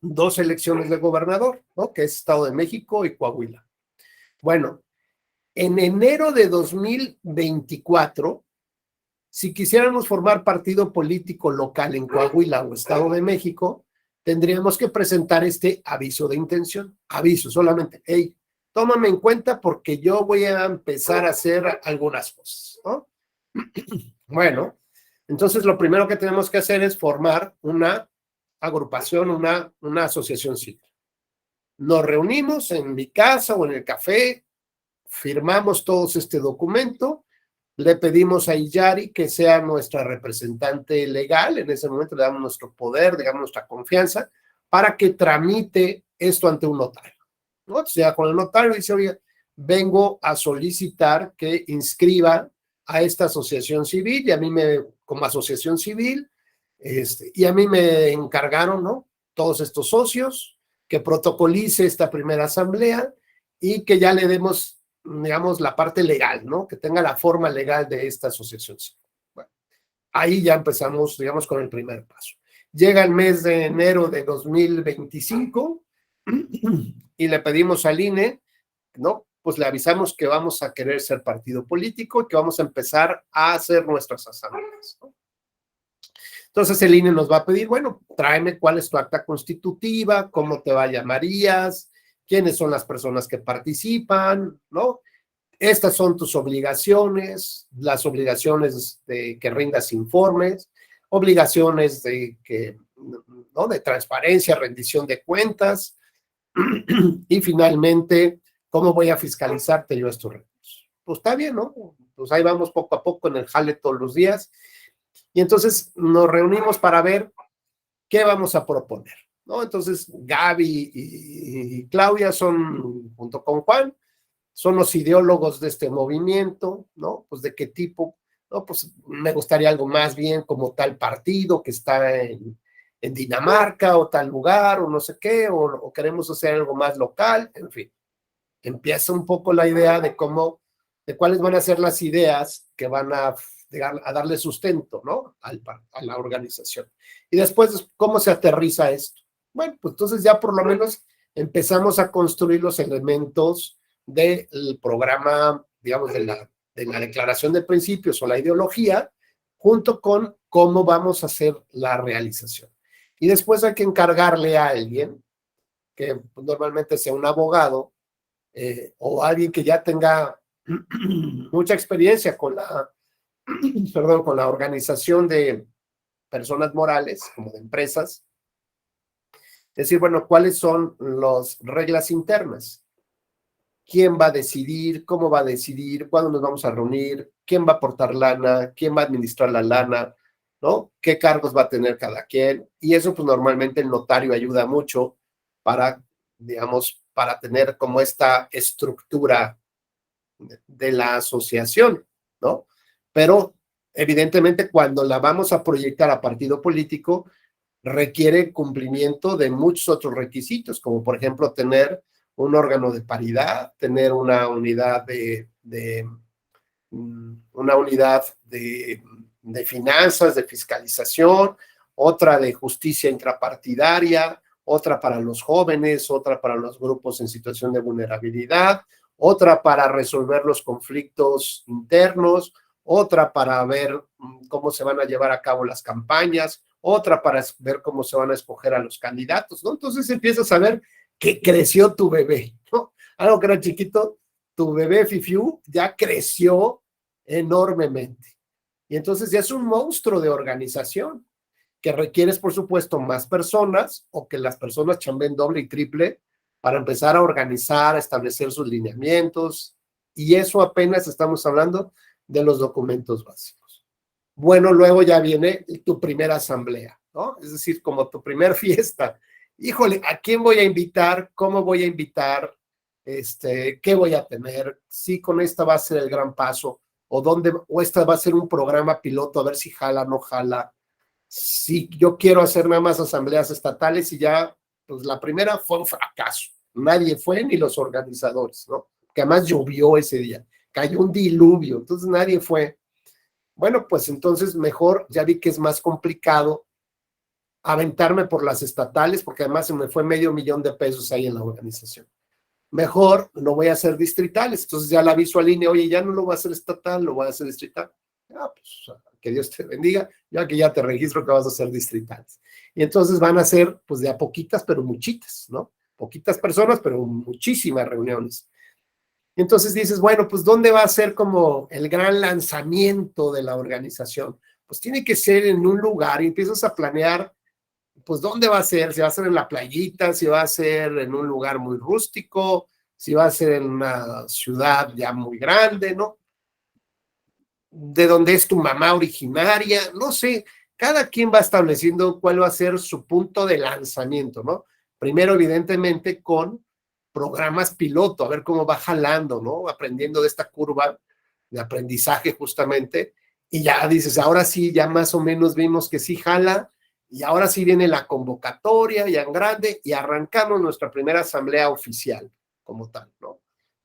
2 elecciones de gobernador, ¿no? Que es Estado de México y Coahuila. Bueno, en enero de 2024, si quisiéramos formar partido político local en Coahuila o Estado de México, tendríamos que presentar este aviso de intención. Aviso solamente, hey, tómame en cuenta porque yo voy a empezar a hacer algunas cosas, ¿no? Bueno, entonces lo primero que tenemos que hacer es formar una agrupación, una asociación civil. Nos reunimos en mi casa o en el café, firmamos todos este documento, le pedimos a Iyari que sea nuestra representante legal, en ese momento le damos nuestro poder, digamos nuestra confianza, para que tramite esto ante un notario, ¿no? O sea, con el notario dice, oye, vengo a solicitar que inscriba a esta asociación civil, y a mí como asociación civil, y a mí me encargaron, ¿no? Todos estos socios, que protocolice esta primera asamblea, y que ya le demos, digamos, la parte legal, ¿no? Que tenga la forma legal de esta asociación. Bueno, ahí ya empezamos, digamos, con el primer paso. Llega el mes de enero de 2025 y le pedimos al INE, ¿no? Pues le avisamos que vamos a querer ser partido político y que vamos a empezar a hacer nuestras asambleas, ¿no? Entonces el INE nos va a pedir, bueno, tráeme cuál es tu acta constitutiva, cómo te llamarías, quiénes son las personas que participan, ¿no? Estas son tus obligaciones, las obligaciones de que rindas informes, obligaciones de que, ¿no? De transparencia, rendición de cuentas, y finalmente, ¿cómo voy a fiscalizarte yo estos recursos? Pues está bien, ¿no? Pues ahí vamos poco a poco en el jale todos los días. Y entonces nos reunimos para ver qué vamos a proponer, ¿no? Entonces Gaby y Claudia son, junto con Juan, son los ideólogos de este movimiento, ¿no? Pues de qué tipo, ¿no? Pues me gustaría algo más bien como tal partido que está en Dinamarca o tal lugar o no sé qué, o queremos hacer algo más local, en fin. Empieza un poco la idea de cómo, de cuáles van a ser las ideas que van a darle sustento, ¿no? A la organización. Y después, ¿cómo se aterriza esto? Bueno, pues entonces ya por lo menos empezamos a construir los elementos del programa, digamos, de la declaración de principios o la ideología, junto con cómo vamos a hacer la realización. Y después hay que encargarle a alguien, que normalmente sea un abogado, o alguien que ya tenga mucha experiencia con la organización de personas morales, como de empresas, decir, bueno, ¿cuáles son las reglas internas? ¿Quién va a decidir? ¿Cómo va a decidir? ¿Cuándo nos vamos a reunir? ¿Quién va a aportar lana? ¿Quién va a administrar la lana? ¿No? ¿Qué cargos va a tener cada quien? Y eso, pues normalmente el notario ayuda mucho para, digamos, para tener como esta estructura de la asociación, ¿no? Pero evidentemente cuando la vamos a proyectar a partido político, requiere cumplimiento de muchos otros requisitos, como por ejemplo tener un órgano de paridad, tener una unidad de finanzas, de fiscalización, otra de justicia intrapartidaria, otra para los jóvenes, otra para los grupos en situación de vulnerabilidad, otra para resolver los conflictos internos, otra para ver cómo se van a llevar a cabo las campañas, otra para ver cómo se van a escoger a los candidatos, ¿no? Entonces empiezas a ver que creció tu bebé, ¿no? Algo que era chiquito, tu bebé Fifiu ya creció enormemente. Y entonces ya es un monstruo de organización que requieres, por supuesto, más personas o que las personas chambeen doble y triple para empezar a organizar, a establecer sus lineamientos. Y eso apenas estamos hablando de los documentos básicos. Bueno, luego ya viene tu primera asamblea, ¿no? Es decir, como tu primer fiesta. Híjole, ¿a quién voy a invitar? ¿Cómo voy a invitar? ¿Qué voy a tener? Sí, con esta va a ser el gran paso. O esta va a ser un programa piloto, a ver si jala, no jala. Si yo quiero hacer nada más asambleas estatales y ya, pues la primera fue un fracaso. Nadie fue, ni los organizadores, ¿no? Que además llovió ese día. Cayó un diluvio, entonces nadie fue. Bueno, pues entonces mejor, ya vi que es más complicado aventarme por las estatales, porque además se me fue $500,000 ahí en la organización. Mejor lo voy a hacer distritales. Entonces ya la aviso al INE, oye, ya no lo voy a hacer estatal, lo voy a hacer distrital. Pues que Dios te bendiga, ya que ya te registro que vas a hacer distritales. Y entonces van a ser, pues de a poquitas, pero muchitas, ¿no? Poquitas personas, pero muchísimas reuniones. Entonces dices, bueno, pues ¿dónde va a ser como el gran lanzamiento de la organización? Pues tiene que ser en un lugar y empiezas a planear, pues ¿dónde va a ser? Si va a ser en la playita, si va a ser en un lugar muy rústico, si va a ser en una ciudad ya muy grande, ¿no? De dónde es tu mamá originaria, no sé, cada quien va estableciendo cuál va a ser su punto de lanzamiento, ¿no? Primero, evidentemente, con programas piloto, a ver cómo va jalando, ¿no? Aprendiendo de esta curva de aprendizaje justamente, y ya dices, ahora sí, ya más o menos vimos que sí jala, y ahora sí viene la convocatoria ya en grande, y arrancamos nuestra primera asamblea oficial como tal, ¿no?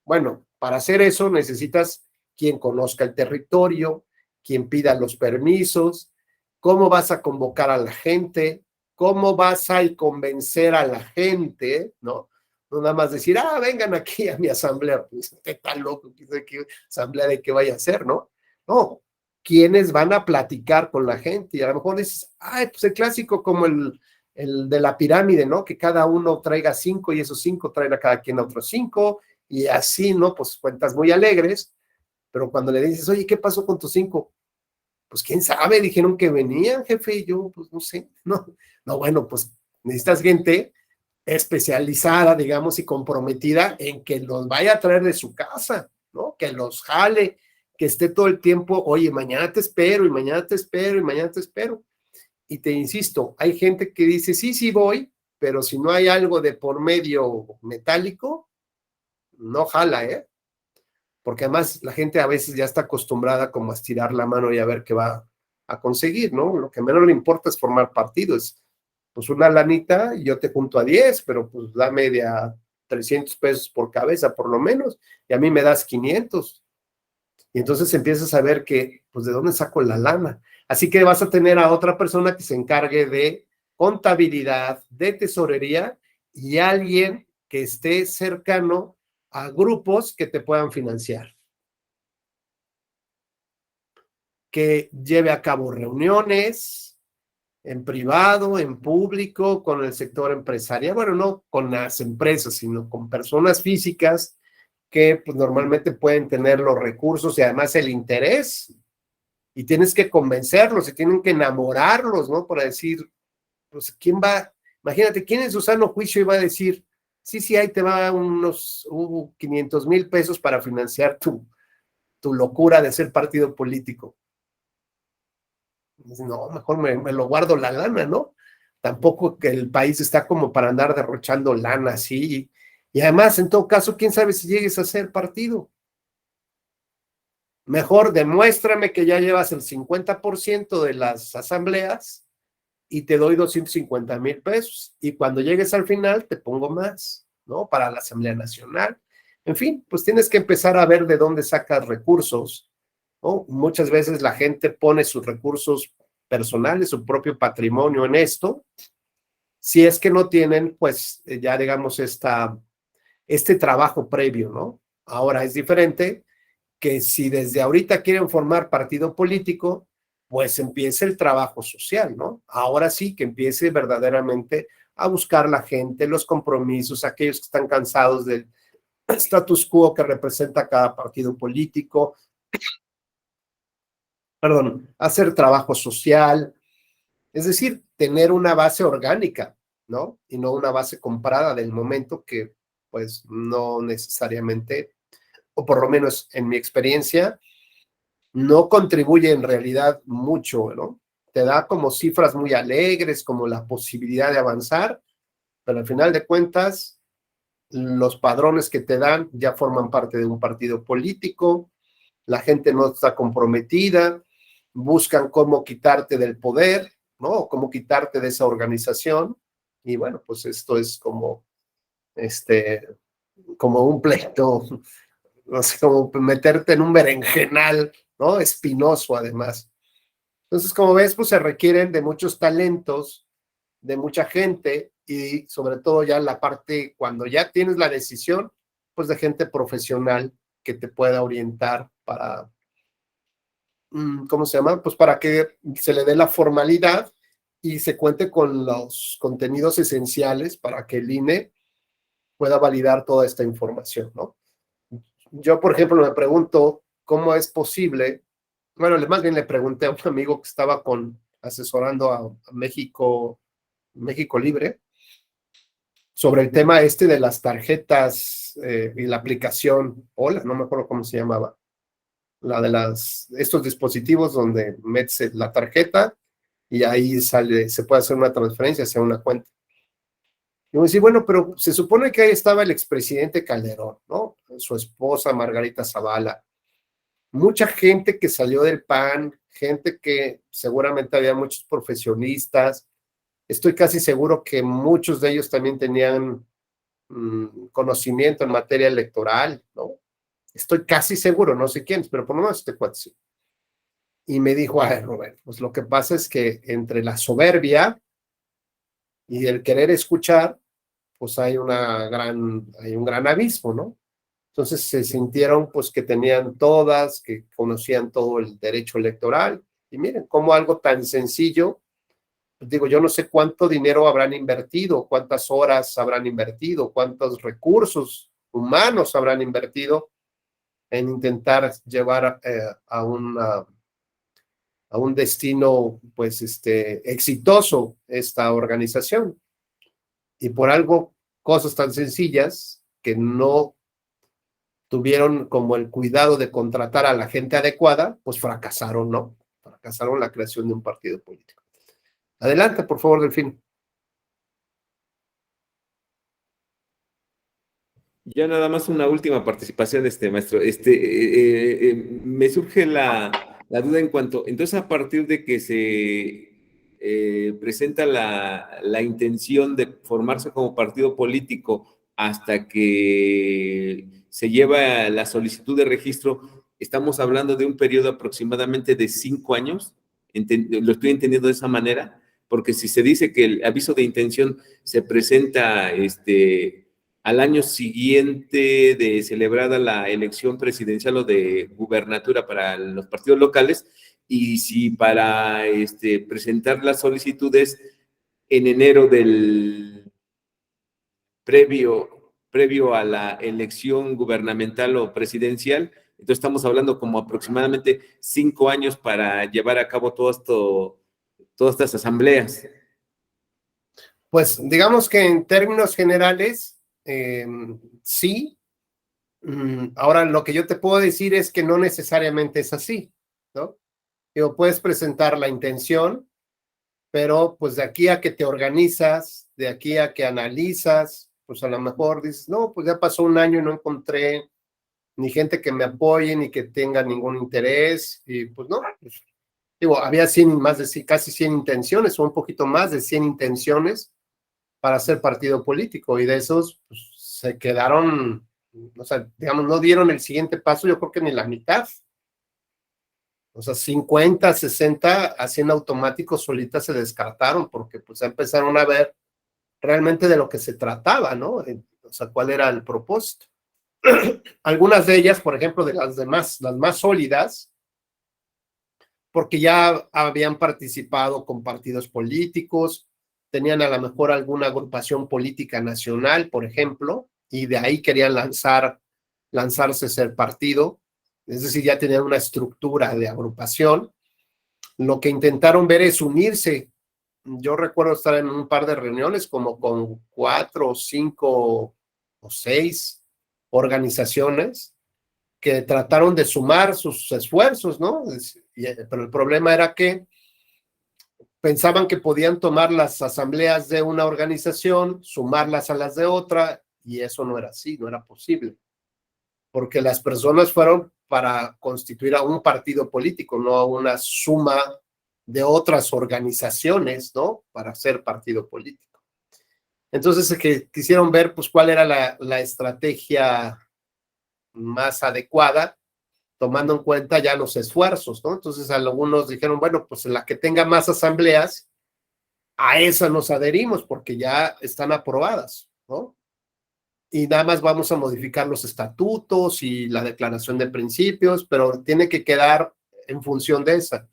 Bueno, para hacer eso necesitas quien conozca el territorio, quien pida los permisos, cómo vas a convocar a la gente, cómo vas a convencer a la gente, ¿no? No nada más decir, vengan aquí a mi asamblea, pues, qué tan loco, qué asamblea de qué vaya a ser, ¿no? No, quienes van a platicar con la gente, y a lo mejor dices, pues el clásico como el de la pirámide, ¿no? Que cada uno traiga 5 y esos 5 traen a cada quien a otros 5, y así, ¿no? Pues cuentas muy alegres, pero cuando le dices, oye, ¿qué pasó con tus 5? Pues quién sabe, dijeron que venían, jefe, y yo, pues no sé, no, bueno, pues necesitas gente especializada, digamos, y comprometida en que los vaya a traer de su casa, ¿no? Que los jale, que esté todo el tiempo, oye, mañana te espero, y mañana te espero, y mañana te espero. Y te insisto, hay gente que dice, sí voy, pero si no hay algo de por medio metálico, no jala, ¿eh? Porque además la gente a veces ya está acostumbrada como a estirar la mano y a ver qué va a conseguir, ¿no? Lo que menos le importa es formar partido, es pues una lanita y yo te junto a 10, pero pues dame de a 300 pesos por cabeza por lo menos, y a mí me das 500. Y entonces empiezas a ver que, pues, ¿de dónde saco la lana? Así que vas a tener a otra persona que se encargue de contabilidad, de tesorería y alguien que esté cercano a grupos que te puedan financiar, que lleve a cabo reuniones en privado, en público, con el sector empresarial, bueno, no con las empresas, sino con personas físicas que pues, normalmente pueden tener los recursos y además el interés, y tienes que convencerlos y tienen que enamorarlos, ¿no? Para decir, pues, ¿quién va? Imagínate, ¿quién en su sano juicio iba a decir, sí, ahí te va unos 500,000 pesos para financiar tu locura de ser partido político? No, mejor me lo guardo la lana, ¿no? Tampoco que el país está como para andar derrochando lana así. Y además, en todo caso, quién sabe si llegues a ser partido. Mejor demuéstrame que ya llevas el 50% de las asambleas y te doy 250,000 pesos. Y cuando llegues al final, te pongo más, ¿no? Para la Asamblea Nacional. En fin, pues tienes que empezar a ver de dónde sacas recursos, ¿no? Muchas veces la gente pone sus recursos personales, su propio patrimonio en esto. Si es que no tienen, pues ya digamos, este trabajo previo, ¿no? Ahora es diferente que si desde ahorita quieren formar partido político, pues empiece el trabajo social, ¿no? Ahora sí que empiece verdaderamente a buscar la gente, los compromisos, aquellos que están cansados del status quo que representa cada partido político, hacer trabajo social, es decir, tener una base orgánica, ¿no? Y no una base comprada del momento que, pues, no necesariamente, o por lo menos en mi experiencia, no contribuye en realidad mucho, ¿no? Te da como cifras muy alegres, como la posibilidad de avanzar, pero al final de cuentas, los padrones que te dan ya forman parte de un partido político, la gente no está comprometida, buscan cómo quitarte del poder, ¿no? Cómo quitarte de esa organización, y bueno, pues esto es como un pleito, no sé, como meterte en un berenjenal, ¿no? Espinoso además. Entonces, como ves, pues se requieren de muchos talentos, de mucha gente y sobre todo ya la parte, cuando ya tienes la decisión, pues de gente profesional que te pueda orientar para, ¿cómo se llama? Pues para que se le dé la formalidad y se cuente con los contenidos esenciales para que el INE pueda validar toda esta información, ¿no? Yo, por ejemplo, me pregunto cómo es posible, bueno, más bien le pregunté a un amigo que estaba asesorando a México Libre sobre el tema de las tarjetas y la aplicación, hola, no me acuerdo cómo se llamaba, la de estos dispositivos donde metes la tarjeta y ahí se puede hacer una transferencia hacia una cuenta. Y me decía, bueno, pero se supone que ahí estaba el expresidente Calderón, ¿no? Su esposa Margarita Zavala, mucha gente que salió del PAN, gente que seguramente había muchos profesionistas. Estoy casi seguro que muchos de ellos también tenían conocimiento en materia electoral, ¿no? Estoy casi seguro, no sé quién, pero por lo menos este cuate sí. Y me dijo, ay, Roberto, pues lo que pasa es que entre la soberbia y el querer escuchar, pues hay un gran abismo, ¿no? Entonces se sintieron pues que tenían todas, que conocían todo el derecho electoral. Y miren, cómo algo tan sencillo, pues digo, yo no sé cuánto dinero habrán invertido, cuántas horas habrán invertido, cuántos recursos humanos habrán invertido en intentar llevar a un destino pues exitoso esta organización. Y por algo, cosas tan sencillas que no tuvieron como el cuidado de contratar a la gente adecuada, pues fracasaron, ¿no? Fracasaron la creación de un partido político. Adelante, por favor, Delfín. Ya nada más una última participación, maestro. Me surge la duda en cuanto, entonces a partir de que se presenta la intención de formarse como partido político hasta que se lleva la solicitud de registro, estamos hablando de un periodo aproximadamente de 5 años. ¿Lo estoy entendiendo de esa manera? Porque si se dice que el aviso de intención se presenta al año siguiente de celebrada la elección presidencial o de gubernatura para los partidos locales, y si para presentar las solicitudes en enero del previo a la elección gubernamental o presidencial, entonces estamos hablando como aproximadamente 5 años para llevar a cabo todas estas asambleas. Pues digamos que en términos generales, sí. Ahora, lo que yo te puedo decir es que no necesariamente es así, ¿no? Digo, puedes presentar la intención, pero pues de aquí a que te organizas, de aquí a que analizas, pues a lo mejor dices, no, pues ya pasó un año y no encontré ni gente que me apoye, ni que tenga ningún interés, y pues no, pues, digo, había casi 100 intenciones, o un poquito más de 100 intenciones para ser partido político, y de esos pues, se quedaron, o sea, digamos, no dieron el siguiente paso, yo creo que ni la mitad. O sea, 50, 60, haciendo automáticos solitas se descartaron, porque pues empezaron a ver realmente de lo que se trataba, ¿no? O sea, cuál era el propósito. Algunas de ellas, por ejemplo, de las más sólidas, porque ya habían participado con partidos políticos, tenían a lo mejor alguna agrupación política nacional, por ejemplo, y de ahí querían lanzarse a ser partido, es decir, ya tenían una estructura de agrupación. Lo que intentaron ver es unirse. Yo recuerdo estar en un par de reuniones como con 4 o 5 o 6 organizaciones que trataron de sumar sus esfuerzos, ¿no? Pero el problema era que pensaban que podían tomar las asambleas de una organización, sumarlas a las de otra, y eso no era así, no era posible, porque las personas fueron para constituir a un partido político, no a una suma de otras organizaciones, ¿no? Para ser partido político. Entonces, que quisieron ver, pues, cuál era la estrategia más adecuada, tomando en cuenta ya los esfuerzos, ¿no? Entonces, algunos dijeron, bueno, pues la que tenga más asambleas, a esa nos adherimos porque ya están aprobadas, ¿no? Y nada más vamos a modificar los estatutos y la declaración de principios, pero tiene que quedar en función de esa.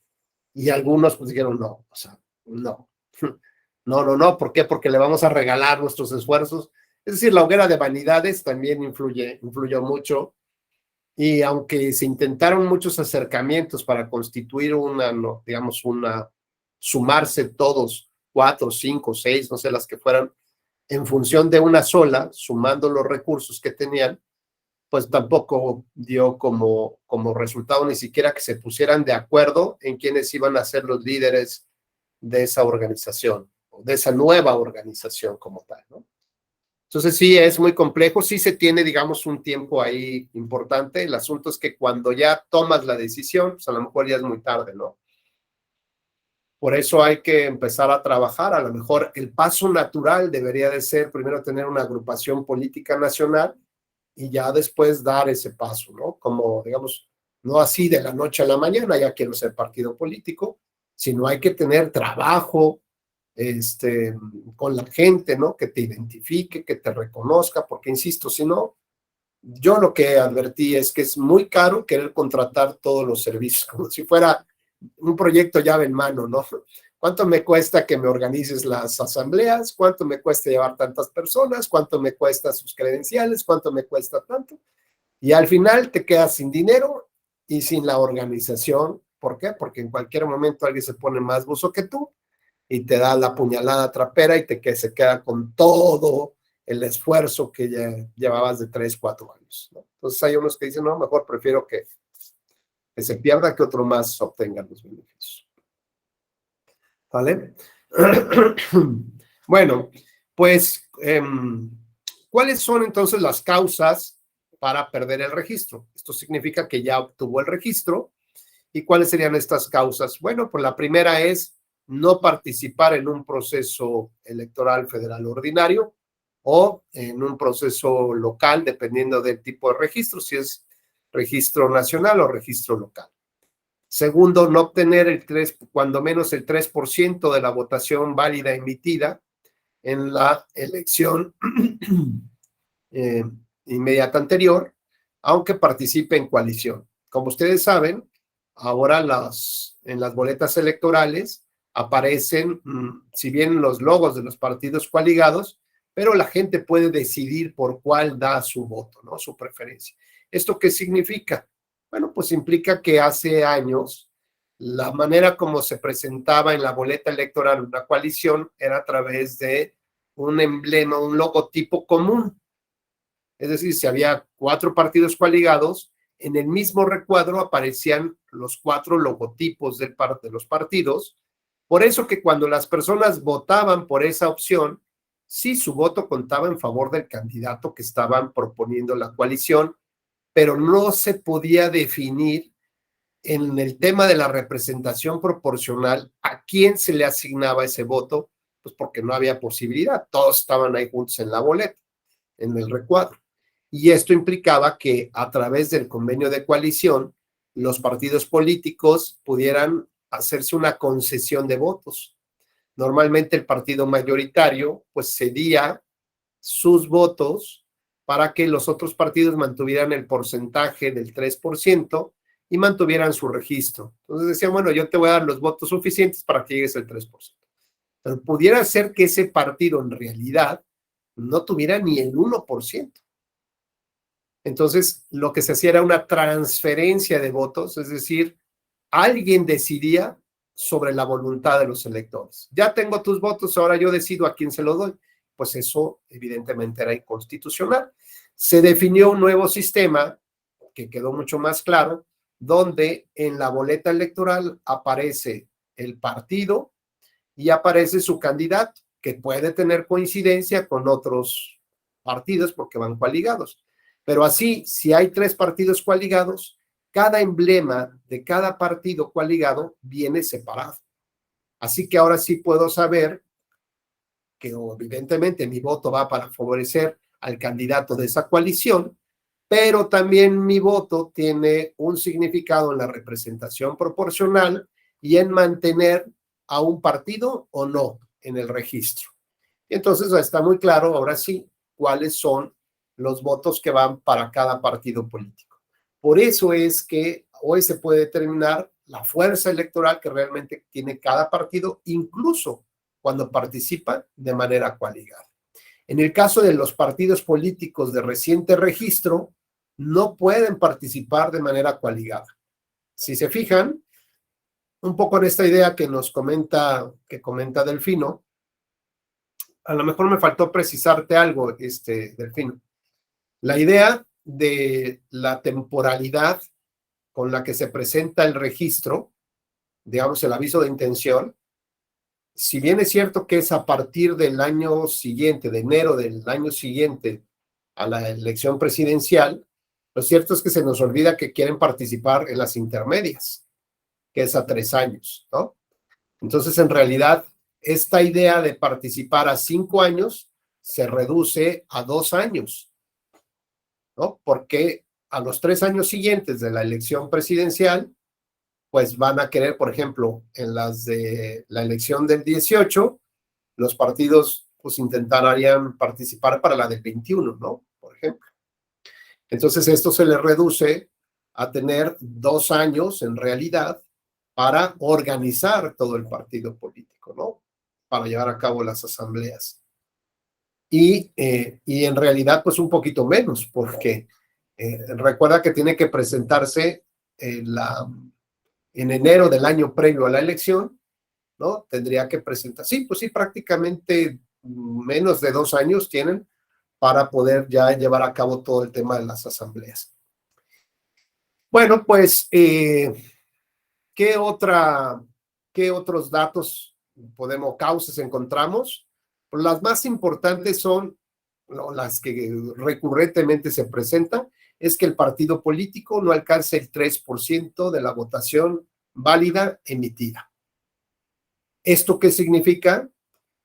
Y algunos pues dijeron, no, o sea, no, no, ¿por qué? Porque le vamos a regalar nuestros esfuerzos. Es decir, la hoguera de vanidades también influyó mucho, y aunque se intentaron muchos acercamientos para constituir no, digamos, sumarse todos, 4, 5, 6, no sé, las que fueran, en función de una sola, sumando los recursos que tenían, pues tampoco dio como resultado ni siquiera que se pusieran de acuerdo en quiénes iban a ser los líderes de esa organización, o de esa nueva organización como tal, ¿no? Entonces sí, es muy complejo, sí se tiene, digamos, un tiempo ahí importante. El asunto es que cuando ya tomas la decisión, pues a lo mejor ya es muy tarde, ¿no? Por eso hay que empezar a trabajar. A lo mejor el paso natural debería de ser primero tener una agrupación política nacional y ya después dar ese paso, ¿no? Como, digamos, no así de la noche a la mañana, ya quiero ser partido político, sino hay que tener trabajo, con la gente, ¿no? Que te identifique, que te reconozca, porque insisto, si no, yo lo que advertí es que es muy caro querer contratar todos los servicios, como si fuera un proyecto llave en mano, ¿no? ¿Cuánto me cuesta que me organices las asambleas? ¿Cuánto me cuesta llevar tantas personas? ¿Cuánto me cuesta sus credenciales? ¿Cuánto me cuesta tanto? Y al final te quedas sin dinero y sin la organización. ¿Por qué? Porque en cualquier momento alguien se pone más buzo que tú y te da la puñalada trapera y se queda con todo el esfuerzo que ya llevabas de 3, 4 años, ¿no? Entonces hay unos que dicen, no, mejor prefiero que se pierda que otro más obtenga los beneficios. ¿Vale? Bueno, pues, ¿cuáles son entonces las causas para perder el registro? Esto significa que ya obtuvo el registro. ¿Y cuáles serían estas causas? Bueno, pues la primera es no participar en un proceso electoral federal ordinario o en un proceso local, dependiendo del tipo de registro, si es registro nacional o registro local. Segundo, no obtener cuando menos el 3% de la votación válida emitida en la elección inmediata anterior, aunque participe en coalición. Como ustedes saben, ahora en las boletas electorales aparecen, si bien los logos de los partidos coaligados, pero la gente puede decidir por cuál da su voto, ¿no? Su preferencia. ¿Esto qué significa? Bueno, pues implica que hace años la manera como se presentaba en la boleta electoral una coalición era a través de un emblema, un logotipo común. Es decir, si había 4 partidos coaligados, en el mismo recuadro aparecían los 4 logotipos de los partidos. Por eso que cuando las personas votaban por esa opción, sí, su voto contaba en favor del candidato que estaban proponiendo la coalición, pero no se podía definir en el tema de la representación proporcional a quién se le asignaba ese voto, pues porque no había posibilidad, todos estaban ahí juntos en la boleta, en el recuadro. Y esto implicaba que a través del convenio de coalición, los partidos políticos pudieran hacerse una concesión de votos. Normalmente el partido mayoritario pues cedía sus votos para que los otros partidos mantuvieran el porcentaje del 3% y mantuvieran su registro. Entonces decían, bueno, yo te voy a dar los votos suficientes para que llegues al 3%. Pero pudiera ser que ese partido en realidad no tuviera ni el 1%. Entonces, lo que se hacía era una transferencia de votos, es decir, alguien decidía sobre la voluntad de los electores. Ya tengo tus votos, ahora yo decido a quién se lo doy. Pues eso evidentemente era inconstitucional. Se definió un nuevo sistema que quedó mucho más claro, donde en la boleta electoral aparece el partido y aparece su candidato, que puede tener coincidencia con otros partidos porque van coaligados. Pero así, si hay 3 partidos coaligados, cada emblema de cada partido coaligado viene separado. Así que ahora sí puedo saber que evidentemente mi voto va para favorecer al candidato de esa coalición, pero también mi voto tiene un significado en la representación proporcional y en mantener a un partido o no en el registro. Entonces está muy claro, ahora sí, cuáles son los votos que van para cada partido político. Por eso es que hoy se puede determinar la fuerza electoral que realmente tiene cada partido, incluso cuando participan de manera coaligada. En el caso de los partidos políticos de reciente registro, no pueden participar de manera coaligada. Si se fijan, un poco en esta idea que comenta Delfino, a lo mejor me faltó precisarte algo, Delfino. La idea de la temporalidad con la que se presenta el registro, digamos el aviso de intención, si bien es cierto que es a partir del año siguiente, de enero del año siguiente a la elección presidencial, lo cierto es que se nos olvida que quieren participar en las intermedias, que es a 3 años, ¿no? Entonces, en realidad, esta idea de participar a 5 años se reduce a 2 años. ¿no? Porque a los 3 años siguientes de la elección presidencial, pues van a querer, por ejemplo, en las de la elección del 18, los partidos pues intentarían participar para la del 21, ¿no? Por ejemplo. Entonces esto se le reduce a tener 2 años en realidad para organizar todo el partido político, ¿no? Para llevar a cabo las asambleas. Y en realidad pues un poquito menos, porque recuerda que tiene que presentarse en enero del año previo a la elección, ¿no? Tendría que presentar, sí, pues sí, prácticamente menos de 2 años tienen para poder ya llevar a cabo todo el tema de las asambleas. Bueno, pues, ¿qué otros datos causas encontramos? Pues las más importantes son, ¿no?, las que recurrentemente se presentan, es que el partido político no alcance el 3% de la votación válida emitida. ¿Esto qué significa?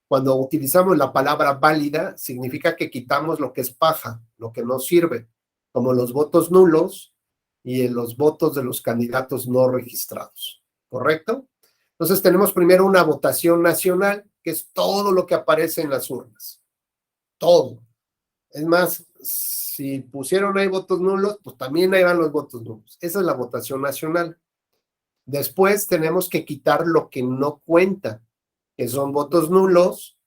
Cuando utilizamos la palabra válida, significa que quitamos lo que es paja, lo que no sirve, como los votos nulos y los votos de los candidatos no registrados, ¿correcto? Entonces tenemos primero una votación nacional, que es todo lo que aparece en las urnas, todo. Es más, si pusieron ahí votos nulos, pues también ahí van los votos nulos. Esa es la votación nacional. Después tenemos que quitar lo que no cuenta, que son votos nulos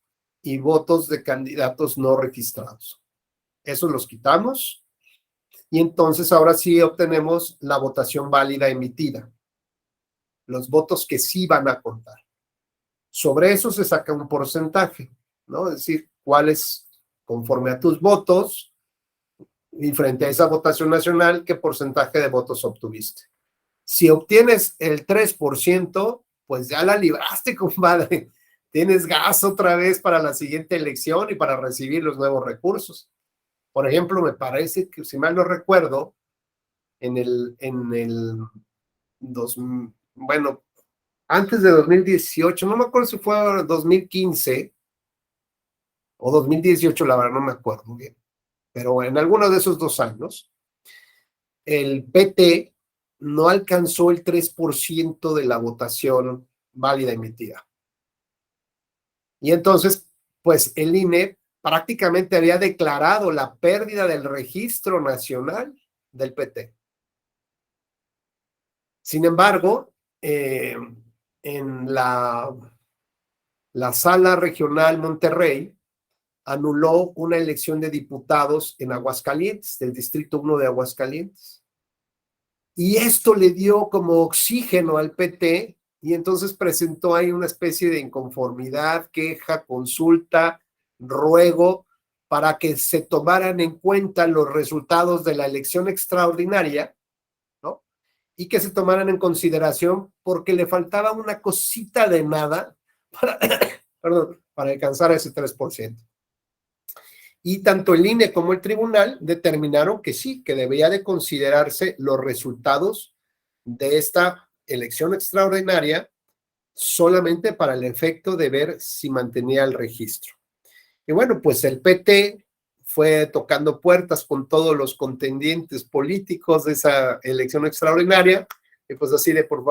y votos de candidatos no registrados. Esos los quitamos y entonces ahora sí obtenemos la votación válida emitida, los votos que sí van a contar. Sobre eso se saca un porcentaje, ¿no? Es decir, cuál es, conforme a tus votos y frente a esa votación nacional, qué porcentaje de votos obtuviste. Si obtienes el 3%, pues ya la libraste, compadre. Tienes gas otra vez para la siguiente elección y para recibir los nuevos recursos. Por ejemplo, me parece que, si mal no recuerdo, bueno, antes de 2018, no me acuerdo si fue 2015 o 2018, la verdad no me acuerdo bien, pero en alguno de esos 2 años, el PT no alcanzó el 3% de la votación válida emitida. Y entonces, pues el INE prácticamente había declarado la pérdida del registro nacional del PT. Sin embargo, en la Sala Regional Monterrey anuló una elección de diputados en Aguascalientes, del Distrito 1 de Aguascalientes. Y esto le dio como oxígeno al PT y entonces presentó ahí una especie de inconformidad, queja, consulta, ruego para que se tomaran en cuenta los resultados de la elección extraordinaria, ¿no? Y que se tomaran en consideración porque le faltaba una cosita de nada para alcanzar ese 3%. Y tanto el INE como el tribunal determinaron que sí, que debía de considerarse los resultados de esta elección extraordinaria solamente para el efecto de ver si mantenía el registro. Y bueno, pues el PT fue tocando puertas con todos los contendientes políticos de esa elección extraordinaria, y pues así de por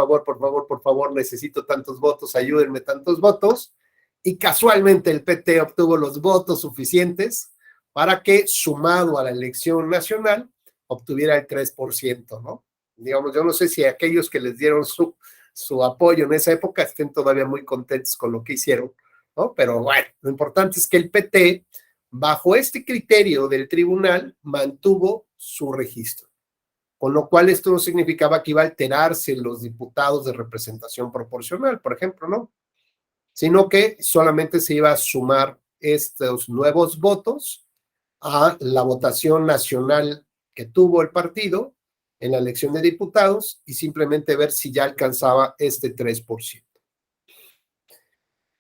favor, necesito tantos votos, ayúdenme tantos votos, y casualmente el PT obtuvo los votos suficientes para que, sumado a la elección nacional, obtuviera el 3%, ¿no? Digamos, yo no sé si aquellos que les dieron su apoyo en esa época estén todavía muy contentos con lo que hicieron, ¿no? Pero bueno, lo importante es que el PT, bajo este criterio del tribunal, mantuvo su registro, con lo cual esto no significaba que iba a alterarse los diputados de representación proporcional, por ejemplo, ¿no? Sino que solamente se iba a sumar estos nuevos votos a la votación nacional que tuvo el partido en la elección de diputados y simplemente ver si ya alcanzaba este 3%.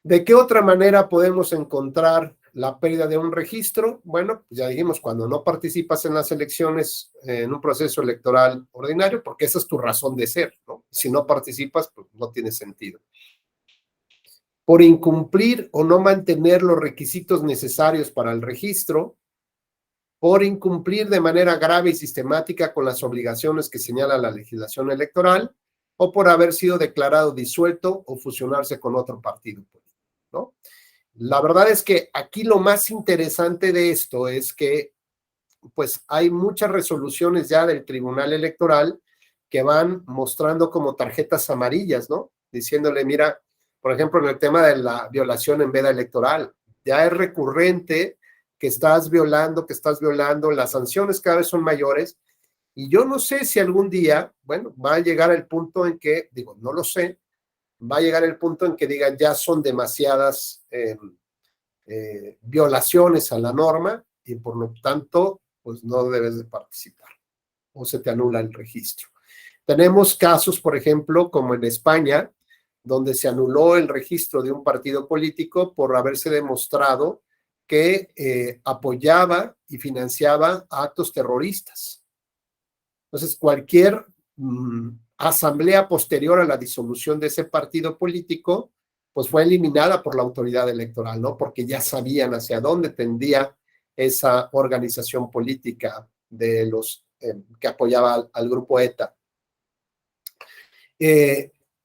¿De qué otra manera podemos encontrar la pérdida de un registro? Bueno, ya dijimos, cuando no participas en las elecciones en un proceso electoral ordinario, porque esa es tu razón de ser, ¿no? Si no participas, pues no tiene sentido. Por incumplir o no mantener los requisitos necesarios para el registro, por incumplir de manera grave y sistemática con las obligaciones que señala la legislación electoral o por haber sido declarado disuelto o fusionarse con otro partido político, ¿no? La verdad es que aquí lo más interesante de esto es que pues hay muchas resoluciones ya del Tribunal Electoral que van mostrando como tarjetas amarillas, ¿no? Diciéndole, mira, por ejemplo, en el tema de la violación en veda electoral, ya es recurrente que estás violando, las sanciones cada vez son mayores, y yo no sé si algún día, bueno, va a llegar el punto en que, digo, no lo sé, va a llegar el punto en que digan ya son demasiadas violaciones a la norma y por lo tanto, pues no debes de participar o se te anula el registro. Tenemos casos, por ejemplo, como en España, donde se anuló el registro de un partido político por haberse demostrado que apoyaba y financiaba actos terroristas. Entonces, cualquier asamblea posterior a la disolución de ese partido político, pues fue eliminada por la autoridad electoral, ¿no? Porque ya sabían hacia dónde tendía esa organización política de los que apoyaba al grupo ETA.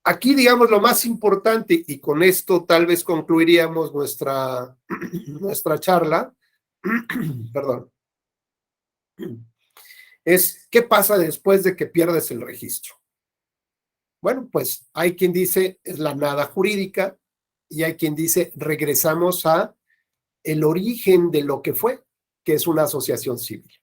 Aquí, digamos, lo más importante, y con esto tal vez concluiríamos nuestra charla, perdón, es ¿qué pasa después de que pierdes el registro? Bueno, pues hay quien dice es la nada jurídica y hay quien dice regresamos a el origen de lo que fue, que es una asociación civil.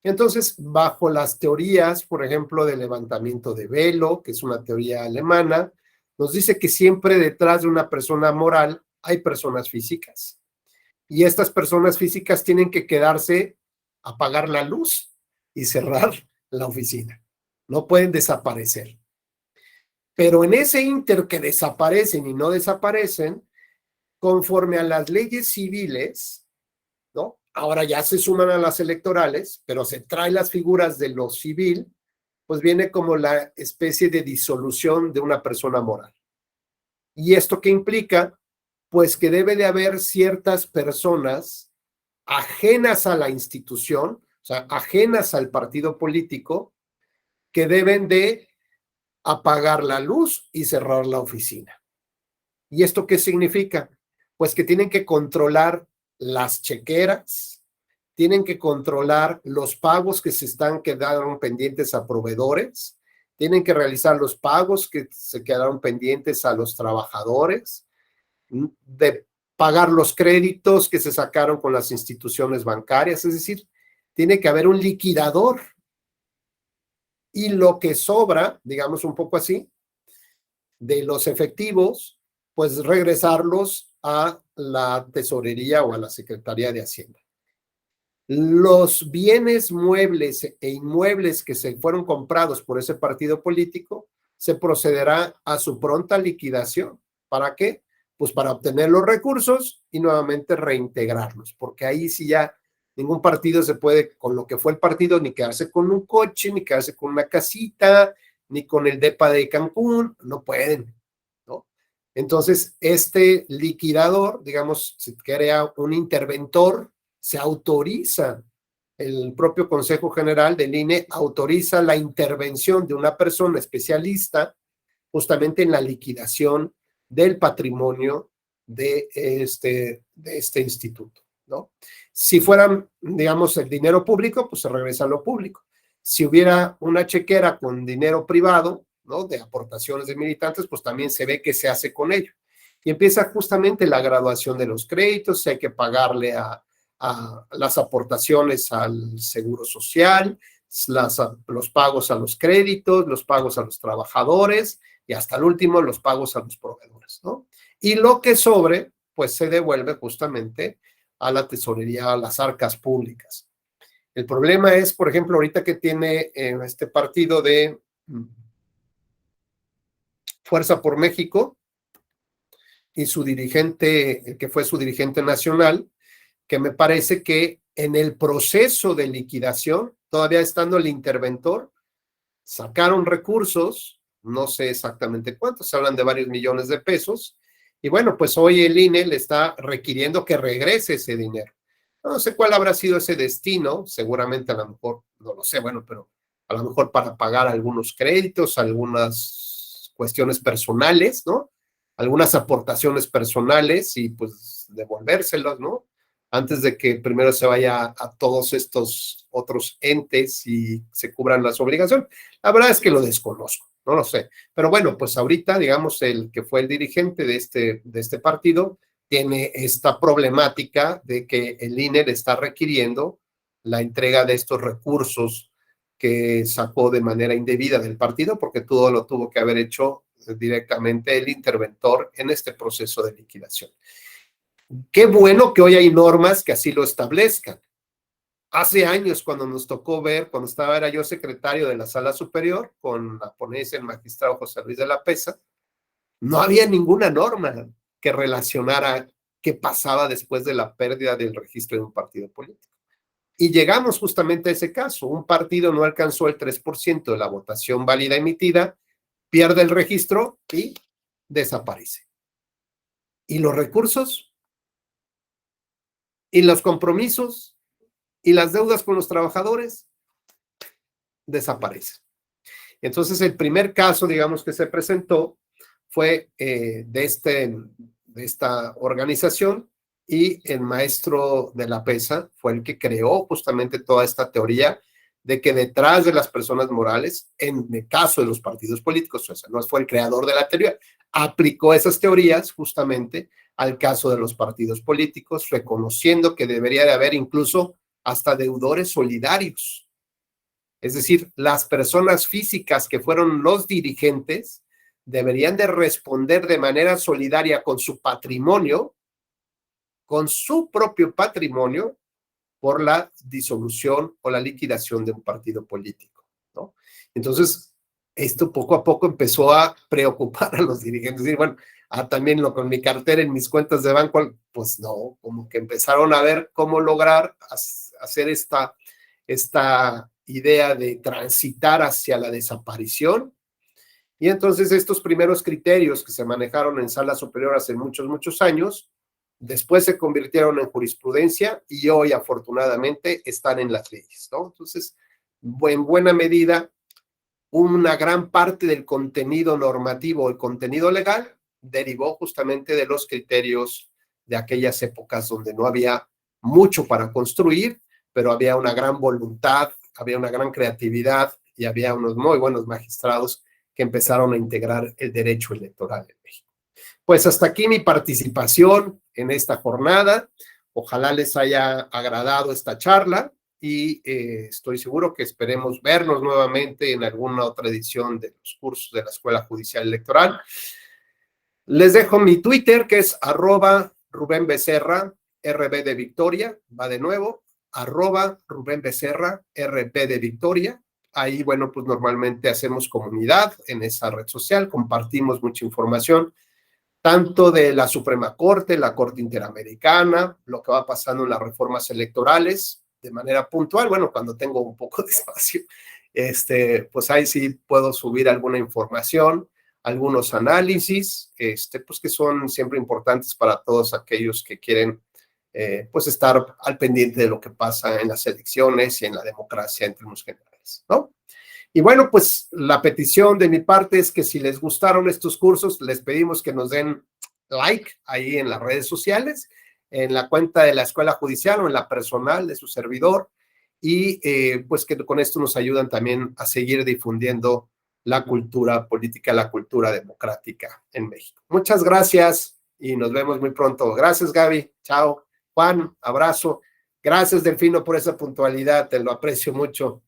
Entonces, bajo las teorías, por ejemplo, del levantamiento de velo, que es una teoría alemana, nos dice que siempre detrás de una persona moral hay personas físicas. Y estas personas físicas tienen que quedarse a apagar la luz y cerrar la oficina. No pueden desaparecer. Pero en ese ínter que desaparecen y no desaparecen, conforme a las leyes civiles, ¿no? Ahora ya se suman a las electorales, pero se traen las figuras de lo civil, pues viene como la especie de disolución de una persona moral. ¿Y esto qué implica? Pues que debe de haber ciertas personas ajenas a la institución, o sea, ajenas al partido político, que deben de apagar la luz y cerrar la oficina. ¿Y esto qué significa? Pues que tienen que controlar las chequeras, tienen que controlar los pagos que se están quedando pendientes a proveedores, tienen que realizar los pagos que se quedaron pendientes a los trabajadores, de pagar los créditos que se sacaron con las instituciones bancarias, es decir, tiene que haber un liquidador. Y lo que sobra, digamos un poco así, de los efectivos, pues regresarlos a la tesorería o a la Secretaría de Hacienda. Los bienes muebles e inmuebles que se fueron comprados por ese partido político, se procederá a su pronta liquidación. ¿Para qué? Pues para obtener los recursos y nuevamente reintegrarlos, porque ahí sí ya ningún partido se puede, con lo que fue el partido, ni quedarse con un coche, ni quedarse con una casita, ni con el DEPA de Cancún, no pueden, ¿no? Entonces, este liquidador, digamos, se crea un interventor, se autoriza, el propio Consejo General del INE autoriza la intervención de una persona especialista justamente en la liquidación del patrimonio de este instituto, ¿no? Si fueran, digamos, el dinero público, pues se regresa a lo público. Si hubiera una chequera con dinero privado, ¿no? De aportaciones de militantes, pues también se ve qué se hace con ello. Y empieza justamente la graduación de los créditos, si hay que pagarle a las aportaciones al Seguro Social, los pagos a los créditos, los pagos a los trabajadores y hasta el último los pagos a los proveedores, ¿no? Y lo que sobre, pues se devuelve justamente a la tesorería, a las arcas públicas. El problema es, por ejemplo, ahorita que tiene este partido de Fuerza por México y su dirigente, el que fue su dirigente nacional, que me parece que en el proceso de liquidación, todavía estando el interventor, sacaron recursos, no sé exactamente cuántos, se hablan de varios millones de pesos, y bueno, pues hoy el INE le está requiriendo que regrese ese dinero. No sé cuál habrá sido ese destino, seguramente a lo mejor, no lo sé, bueno, pero a lo mejor para pagar algunos créditos, algunas cuestiones personales, ¿no? Algunas aportaciones personales y pues devolvérselos, ¿no? Antes de que primero se vaya a todos estos otros entes y se cubran las obligaciones. La verdad es que lo desconozco, no lo sé. Pero bueno, pues ahorita, digamos, el que fue el dirigente de este partido tiene esta problemática de que el INE le está requiriendo la entrega de estos recursos que sacó de manera indebida del partido, porque todo lo tuvo que haber hecho directamente el interventor en este proceso de liquidación. Qué bueno que hoy hay normas que así lo establezcan. Hace años, cuando nos tocó ver, era yo secretario de la Sala Superior, con la ponencia del magistrado José Luis de la Pesa, no había ninguna norma que relacionara qué pasaba después de la pérdida del registro de un partido político. Y llegamos justamente a ese caso. Un partido no alcanzó el 3% de la votación válida emitida, pierde el registro y desaparece. ¿Y los recursos? ¿Y los compromisos? ¿Y las deudas con los trabajadores? Desaparecen. Entonces, el primer caso, digamos, que se presentó fue de esta organización, y el maestro de la PESA fue el que creó justamente toda esta teoría de que detrás de las personas morales, en el caso de los partidos políticos, o sea, no fue el creador de la teoría, aplicó esas teorías justamente al caso de los partidos políticos, reconociendo que debería de haber incluso hasta deudores solidarios. Es decir, las personas físicas que fueron los dirigentes deberían de responder de manera solidaria con su patrimonio, con su propio patrimonio, por la disolución o la liquidación de un partido político, ¿no? Entonces, esto poco a poco empezó a preocupar a los dirigentes. Decir, bueno, también con mi cartera en mis cuentas de banco, pues no, como que empezaron a ver cómo lograr hacer esta idea de transitar hacia la desaparición. Y entonces estos primeros criterios que se manejaron en Sala Superior hace muchos, muchos años, después se convirtieron en jurisprudencia y hoy afortunadamente están en las leyes, ¿no? Entonces, en buena medida, una gran parte del contenido normativo, el contenido legal, derivó justamente de los criterios de aquellas épocas donde no había mucho para construir, pero había una gran voluntad, había una gran creatividad y había unos muy buenos magistrados que empezaron a integrar el derecho electoral en México. Pues hasta aquí mi participación en esta jornada. Ojalá les haya agradado esta charla y estoy seguro que esperemos vernos nuevamente en alguna otra edición de los cursos de la Escuela Judicial Electoral. Les dejo mi Twitter, que es @Rubén Becerra, RB de Victoria, va de nuevo, @Rubén Becerra, RB de Victoria. Ahí, bueno, pues normalmente hacemos comunidad en esa red social, compartimos mucha información, tanto de la Suprema Corte, la Corte Interamericana, lo que va pasando en las reformas electorales, de manera puntual. Bueno, cuando tengo un poco de espacio, pues ahí sí puedo subir alguna información, algunos análisis, pues que son siempre importantes para todos aquellos que quieren, pues estar al pendiente de lo que pasa en las elecciones y en la democracia en términos generales, ¿no? Y bueno, pues la petición de mi parte es que si les gustaron estos cursos, les pedimos que nos den like ahí en las redes sociales, en la cuenta de la Escuela Judicial o en la personal de su servidor, y pues que con esto nos ayudan también a seguir difundiendo la cultura política, la cultura democrática en México. Muchas gracias y nos vemos muy pronto. Gracias, Gaby. Chao. Juan, abrazo. Gracias, Delfino, por esa puntualidad. Te lo aprecio mucho.